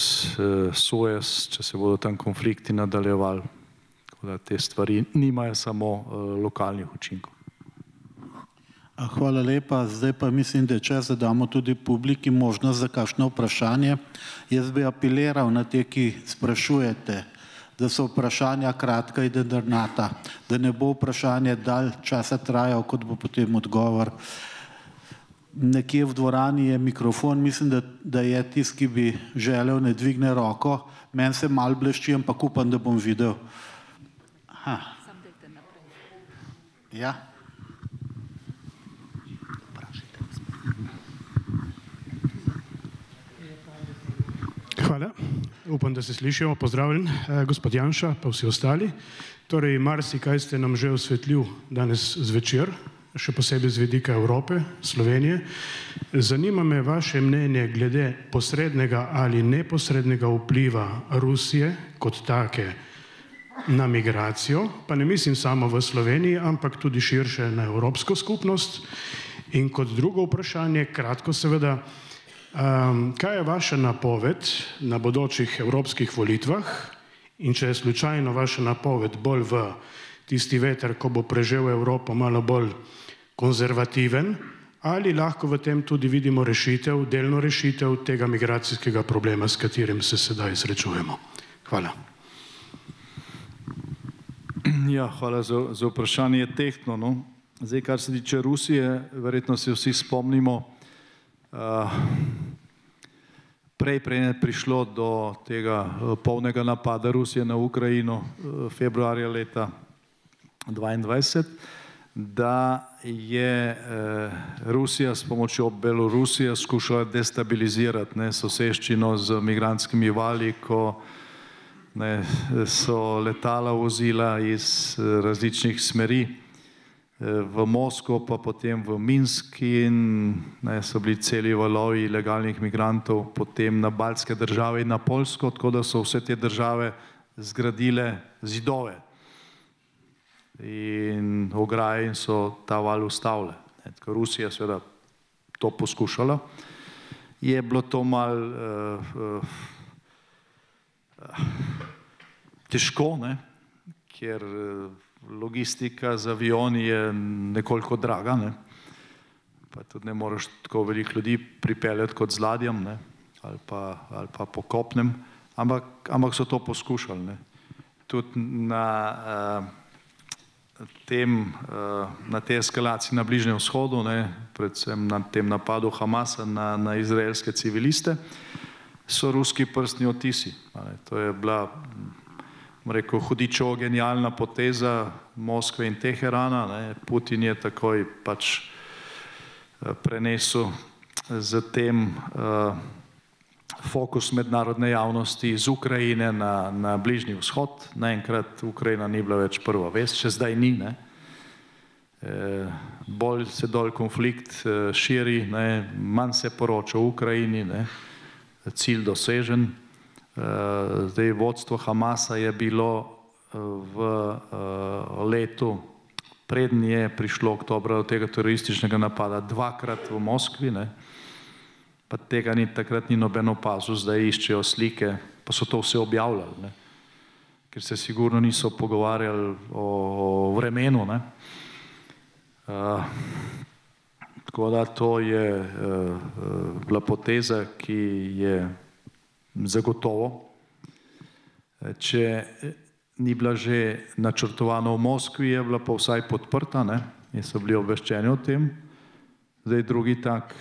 Suez, če se bodo tam konflikti nadaljevali. Tako da te stvari nimajo samo lokalnih učinkov. Hvala lepa. Zdaj pa mislim, da je čas, da damo tudi publiki možnost za kakšno vprašanje. Jaz bi apeliral na te, ki sprašujete, da so vprašanja kratka in jedrnata, da ne bo vprašanje dalj časa trajal, kot bo potem odgovor. Nekje v dvorani je mikrofon, mislim, da je tisti, ki bi želel, ne dvigne roko. Meni se malo blešči, ampak upam, da bom videl. Ja. Hvala. Upam, da se slišimo. Pozdravljen, gospod Janša, pa vsi ostali. Torej, marsikaj ste nam že osvetlil danes zvečer, še posebej z vidika Evrope, Slovenije. Zanima me vaše mnenje glede posrednega ali neposrednega vpliva Rusije kot take na migracijo, pa ne mislim samo v Sloveniji, ampak tudi širše na Evropsko skupnost. In kot drugo vprašanje, kratko seveda, kaj je vaša napoved na bodočih evropskih volitvah in če je slučajno vaša napoved bolj v tisti veter, ko bo prežel Evropo malo bolj konzervativen, ali lahko v tem tudi vidimo rešitev, delno rešitev tega migracijskega problema, s katerim se sedaj srečujemo. Hvala. Ja, hvala za vprašanje. Je tehtno, no. Zdaj, kar se tiče Rusije, verjetno se vsi spomnimo, prej je prišlo do tega polnega napada Rusije na Ukrajino februarja leta 2022, da je Rusija s pomočjo Belorusije skušala destabilizirati soseščino z migrantskimi vali, ko so letala vozila iz različnih smeri v Moskvo, pa potem v Minsk in so bili celi valovi ilegalnih migrantov, potem na baltske države in na Poljsko, tako da so vse te države zgradile zidove in ograje in so ta val ustavile. Tako Rusija seveda to poskušala. Je bilo to malo težko, ker logistika z avioni je nekoliko draga, pa tudi ne moreš tako veliko ljudi pripeljati kot z ladjem ali pa po kopnem, ampak so to poskušali. Tudi na tej eskalaciji na Bližnjem vzhodu, predvsem na tem napadu Hamasa na izraelske civiliste, so ruski prstni odtisi. To je bila, rekel, hudičevo genialna poteza Moskve in Teherana. Putin je takoj pač prenesel z tem fokus mednarodne javnosti iz Ukrajine na Bližnji vzhod. Naenkrat Ukrajina ni bila več prva vest, še zdaj ni. Bolj se dol konflikt širi, manj se poroča o Ukrajini, cilj dosežen. Zdaj vodstvo Hamasa je bilo v letu, preden je prišlo oktobra do tega terorističnega napada, dvakrat v Moskvi, pa tega takrat ni noben opazil, zdaj iščejo slike, pa so to vse objavljali, ker se sigurno niso pogovarjali o vremenu. Tako da to je bila poteza, ki je zagotovo, če ni bila že načrtovana v Moskvi, je bila pa vsaj podprta in so bili obveščeni o tem. Zdaj drugi tak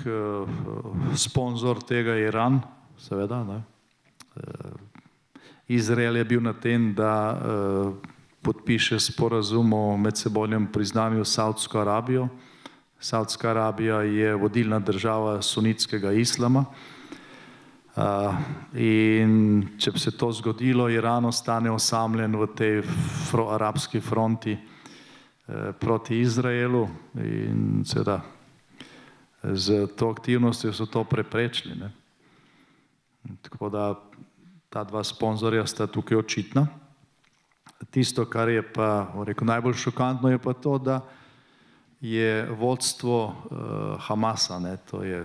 sponzor tega je Iran, seveda. Izrael je bil na tem, da podpiše sporazum o medsebojnem priznanju s Saudsko Arabijo. Saudska Arabija je vodilna država sunitskega islama. In če bi se to zgodilo, Iran ostane osamljen v tej arabski fronti proti Izraelu in seveda z to aktivnostjo so to preprečili. Tako da ta dva sponzorja sta tukaj očitna. Tisto, kar je pa najbolj šokantno, je pa to, da je vodstvo Hamasa, to je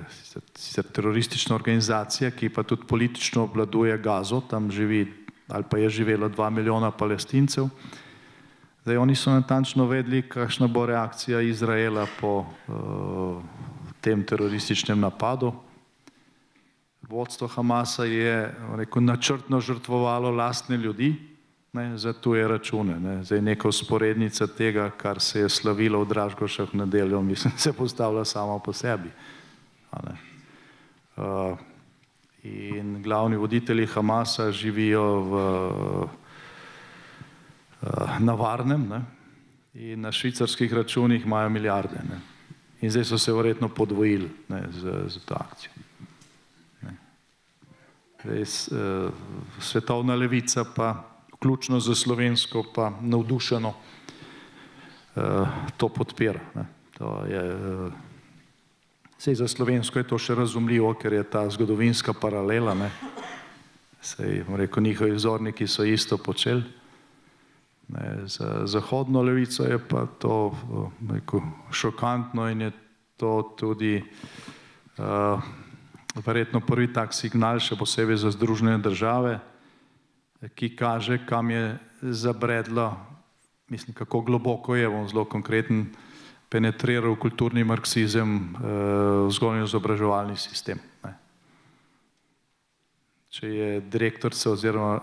sicer teroristična organizacija, ki pa tudi politično obvladuje Gazo, tam živi ali pa je živelo 2 milijona Palestincev. Zdaj, oni so natančno vedeli, kakšna bo reakcija Izraela po tem terorističnem napadu. Vodstvo Hamasa je načrtno žrtvovalo lastne ljudi za tuje račune. Zdaj, neka vzporednica tega, kar se je slavilo v Dražgošah v nedeljo, mislim, se postavlja samo po sebi. In glavni voditelji Hamasa živijo na varnem in na švicarskih računih imajo milijarde. In zdaj so se verjetno podvojili za to akcijo. Svetovna levica pa, vključno za slovensko, pa navdušeno to podpira. Sej za slovensko je to še razumljivo, ker je ta zgodovinska paralela. Sej, rekel, njihovi vzorniki so isto počeli. Za zahodno levico je pa to šokantno in je to tudi verjetno prvi tak signal, še posebej za Združene države, ki kaže, kam je zabredlo, mislim, kako globoko je, bom zelo konkreten, penetriral kulturni marksizem vzgojno-izobraževalni sistem. Če je direktorica oziroma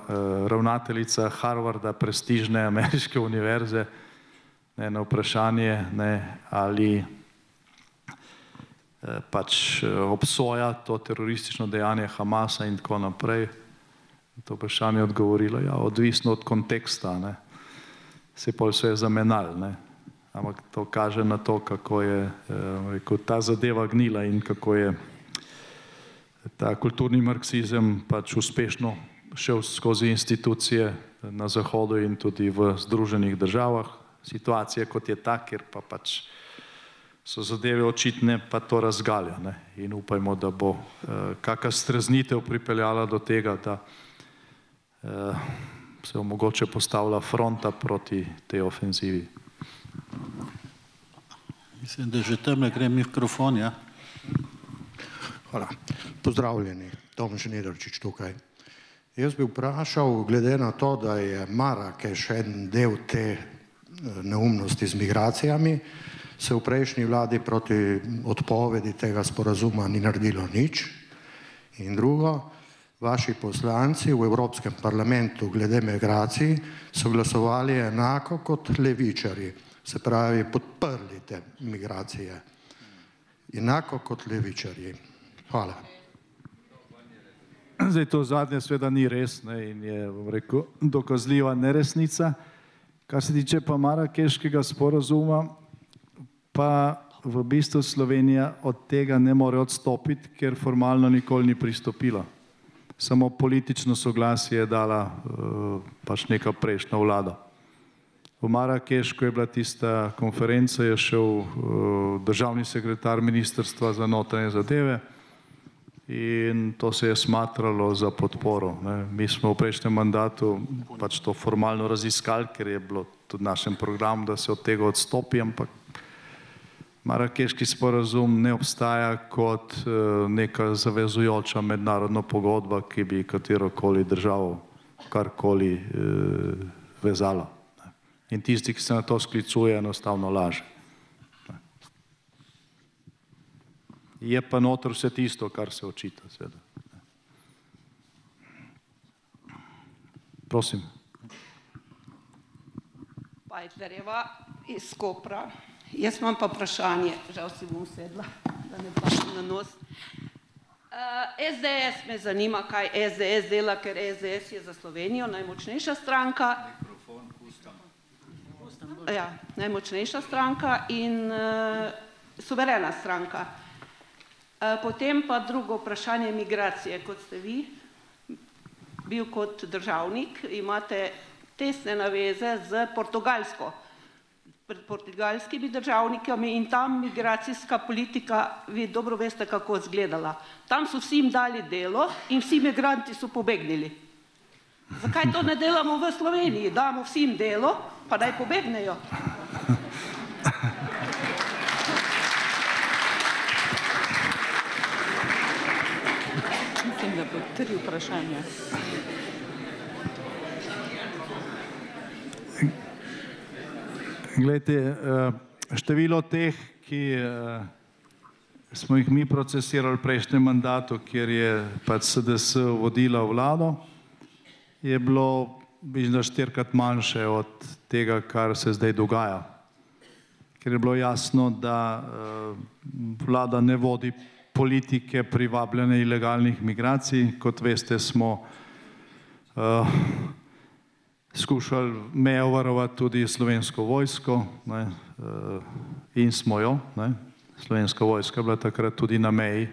ravnateljica Harvarda, prestižne ameriške univerze, na vprašanje, ali pač obsoja to teroristično dejanje Hamasa in tako naprej, to vprašanje je odgovorilo, ja, odvisno od konteksta, se pol se je zamenjalo, ampak to kaže na to, kako je ta zadeva gnila in kako je ta kulturni marksizem pač uspešno šel skozi institucije na Zahodu in tudi v Združenih državah. Situacija kot je ta, kjer pa pač so zadeve očitne, pa to razgalja. In upajmo, da bo kakšna streznitev pripeljala do tega, da se mogoče postavlja fronta proti tej ofenzivi. Mislim, da že tamle gre mikrofon, ja. Hvala. Pozdravljeni, Tomaž Nedrčič tukaj. Jaz bi vprašal, glede na to, da je Marakeš en del te neumnosti z migracijami, se v prejšnji vladi proti odpovedi tega sporazuma ni naredilo nič. In drugo, vaši poslanci v Evropskem parlamentu glede migracij so glasovali enako kot levičarji, se pravi podprli te migracije. Enako kot levičarji. Hvala. Zdaj to zadnje sveda ni res in je, bom rekel, dokazljiva neresnica. Kar se tiče pa Marakeškega sporazuma, pa v bistvu Slovenija od tega ne more odstopiti, ker formalno nikoli ni pristopila. Samo politično soglasje je dala pač neka prejšnja vlada. V Marakešku je bila tista konferenca, je šel državni sekretar Ministrstva za notranje zadeve in to se je smatralo za podporo. Mi smo v prejšnjem mandatu pač to formalno raziskali, ker je bilo tudi v našem programu, da se od tega odstopi, ampak Marakeški sporazum ne obstaja kot neka zavezujoča mednarodna pogodba, ki bi katerokoli državo karkoli vezala. In tisti, ki se na to sklicuje, enostavno laže. Je pa noter vse tisto, kar se očita, seveda. Prosim. Pajtlerjeva iz Kopra. Jaz imam pa vprašanje, žal si bom sedla, da ne padem na nos. SDS me zanima, kaj SDS dela, ker SDS je za Slovenijo najmočnejša stranka. Ja, najmočnejša stranka in suverena stranka. Potem pa drugo vprašanje migracije, kot ste vi, bil kot državnik, imate tesne naveze z Portugalsko, pred portugalskimi državnikami in tam migracijska politika, vi dobro veste, kako izgledala. Tam so vsi jim dali delo in vsi migranti so pobegnili. Zakaj to ne delamo v Sloveniji? Damo vsem delo, pa naj pobegnejo. Mislim, da bo 3 vprašanja. Glejte, število teh, ki smo jih mi procesirali v prejšnjem mandatu, kjer je pač SDS vodila vlado, je bilo mislim, 4-krat manjše od tega, kar se zdaj dogaja. Ker je bilo jasno, da vlada ne vodi politike privabljanja ilegalnih migracij. Kot veste, smo skušali mejo varovati tudi Slovensko vojsko in smo jo. Slovenska vojska je bila takrat tudi na meji,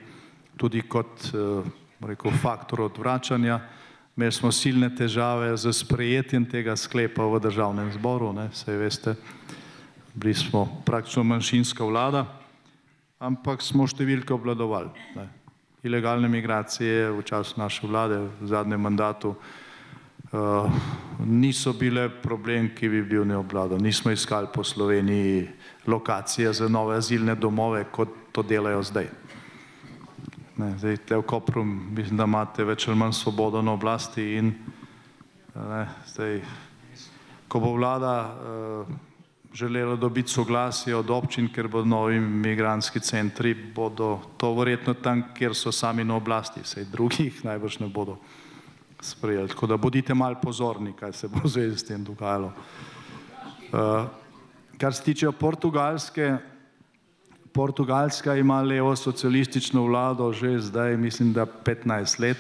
tudi kot faktor odvračanja. Imeli smo silne težave z sprejetjem tega sklepa v državnem zboru, saj veste, bili smo praktično manjšinska vlada, ampak smo številke obvladovali. Ilegalne migracije v času naše vlade v zadnjem mandatu niso bile problem, ki bi bil neobvladan. Nismo iskali po Sloveniji lokacije za nove azilne domove, kot to delajo zdaj. Zdaj, v Kopru mislim, da imate več ali manj svobodo na oblasti in zdaj, ko bo vlada želela dobiti soglasje od občin, ker bodo novi migrantski centri, bodo to verjetno tam, kjer so sami na oblasti, saj drugih najbrž ne bodo sprejeli. Tako da bodite malo pozorni, kaj se bo zdaj s tem dogajalo. Kar se tiče Portugalske, Portugalska ima levo socialistično vlado že zdaj, mislim, da 15 let.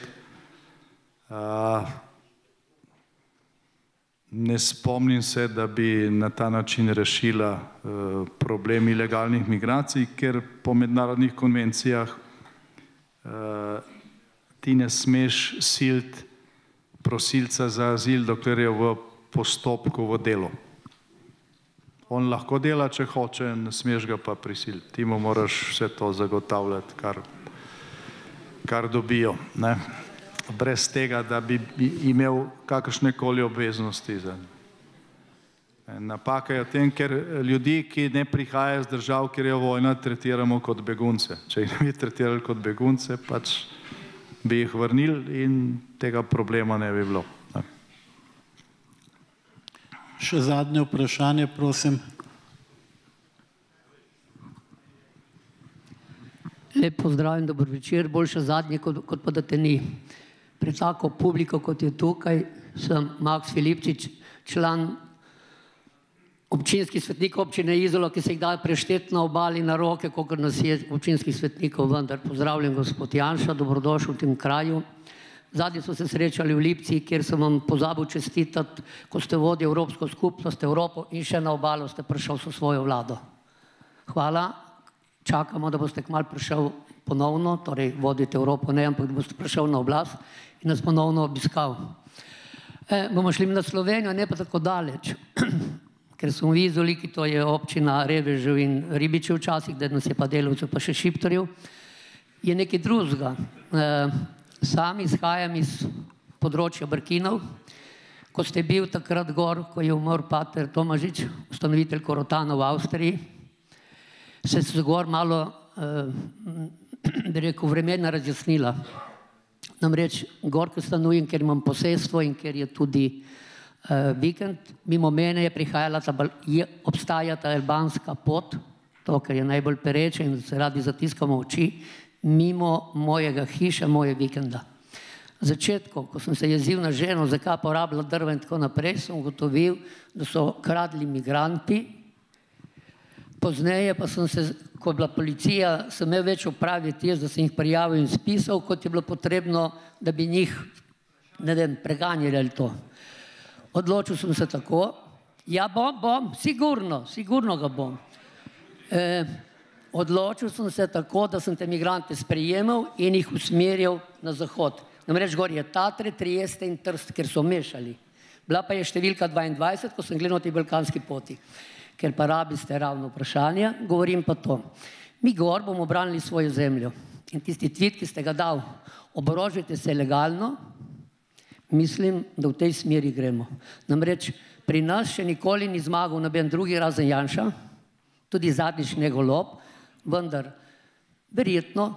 Ne spomnim se, da bi na ta način rešila problem ilegalnih migracij, ker po mednarodnih konvencijah ti ne smeš siliti prosilca za azil, dokler je v postopku v delu. On lahko dela, če hoče, ne smeš ga pa prisiliti. Ti mu moraš vse to zagotavljati, kar dobijo. Brez tega, da bi imel kakršnekoli obveznosti. Napaka je v tem, ker ljudi, ki ne prihajajo z držav, kjer je vojna, tretiramo kot begunce. Če jih ne bi tretirali kot begunce, pač bi jih vrnili in tega problema ne bi bilo. Še zadnje vprašanje, prosim. Lep pozdrav in dober večer, boljše zadnje, kot pa da te ni. Pred tako publiko, kot je tukaj, sem Max Filipčič, član občinski svetnik občine Izola, ki se jih da prešteti na obali na roke, kolikor nas je občinskih svetnikov, vendar pozdravljen gospod Janša, dobrodošel v tem kraju. Zadnji so se srečali v Lipci, kjer sem vam pozabil čestitati, ko ste vodili Evropsko skupnost, Evropo in še na obalo ste prišel s svojo vlado. Hvala, čakamo, da boste kmalu prišel ponovno, torej vodite Evropo, ne, ampak da boste prišel na oblast in nas ponovno obiskal. Bomo šli na Slovenijo, ne pa tako daleč, ker smo v Izoli, ki to je občina Revežev in Ribičev včasih, da nas je pa delavcev, pa še Šiptorjev, je nekaj drugega. Sam izhajam iz področja Brkinov. Ko ste bil takrat gor, ko je umrl pater Tomažič, ustanovitelj Korotana v Avstriji, se je gor malo, bi rekel, vremena razjasnila. Namreč gor, ko stanujem, ker imam posestvo in ker je tudi vikend, mimo mene je prihajala, obstaja ta albanska pot, to, ker je najbolj pereče in se radi zatiskamo oči, mimo mojega hiša, moje vikenda. V začetku, ko sem se jezil na ženo, zakaj porabila drva in tako naprej, sem ugotovil, da so kradli migranti. Pozneje pa sem se, ko je bila policija, sem imel več opraviti jaz, da sem jih prijavil in spisal, kot je bilo potrebno, da bi njih, ne vem, preganjali ali to. Odločil sem se tako, ja bom, sigurno ga bom. Odločil sem se tako, da sem te migrante sprejemal in jih usmerjal na zahod. Namreč gor je Tatre, Trieste in Trst, ker so mešali. Bila pa je številka 22, ko sem gledal na tej balkanski poti. Ker pa rabiste ravno vprašanja, govorim pa to. Mi gor bomo branili svojo zemljo. In tisti tvit, ki ste ga dal, oborožite se legalno, mislim, da v tej smeri gremo. Namreč pri nas še nikoli ni zmagal noben drugi razen Janša, tudi zadnjič ne Golob, vendar verjetno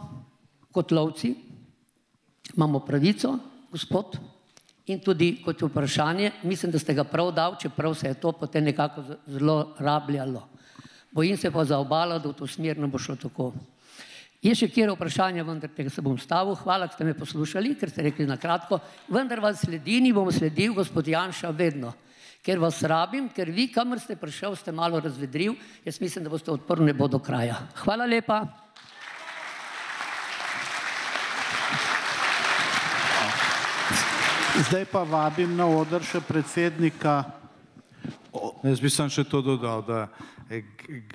kot lovci imamo pravico, gospod, in tudi kot vprašanje, mislim, da ste ga prav dal, čeprav se je to potem nekako zelo rabljalo. Bojim se pa za obalo, da v to smer ne bo šlo tako. Je še kjer vprašanje, vendar tega se bom stavil. Hvala, da ste me poslušali, ker ste rekli na kratko. Vendar vas sledim in bom sledil, gospod Janša, vedno. Ker vas rabim, ker vi, kamor ste prišel, ste malo razvedril. Jaz mislim, da boste odprl nebo do kraja. Hvala lepa. Zdaj pa vabim na oder še predsednika. Jaz bi sam še to dodal, da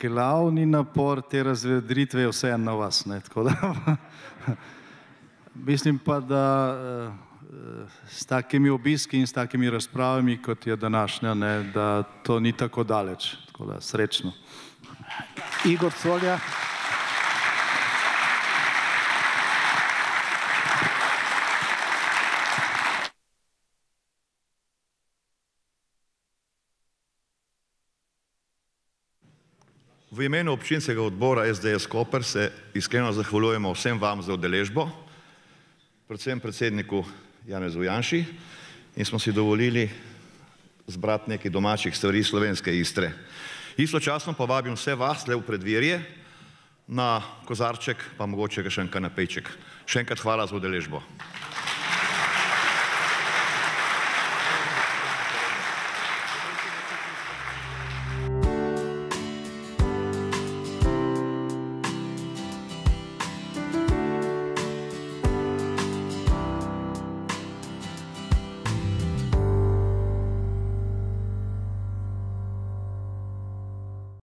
glavni napor te razvedritve je vseeno na vas. Mislim pa, da s takimi obiski in s takimi razpravami, kot je današnja, da to ni tako daleč. Tako da srečno. Igor Colja. V imenu občinskega odbora SDS Koper se iskreno zahvaljujemo vsem vam za udeležbo, predvsem predsedniku Janezu Janši, in smo si dovolili zbrati nekaj domačih stvari slovenske Istre. Istočasno pa vabim vse vas le v predvirje na kozarček, pa mogoče še en kanapejček. Še enkrat hvala za udeležbo.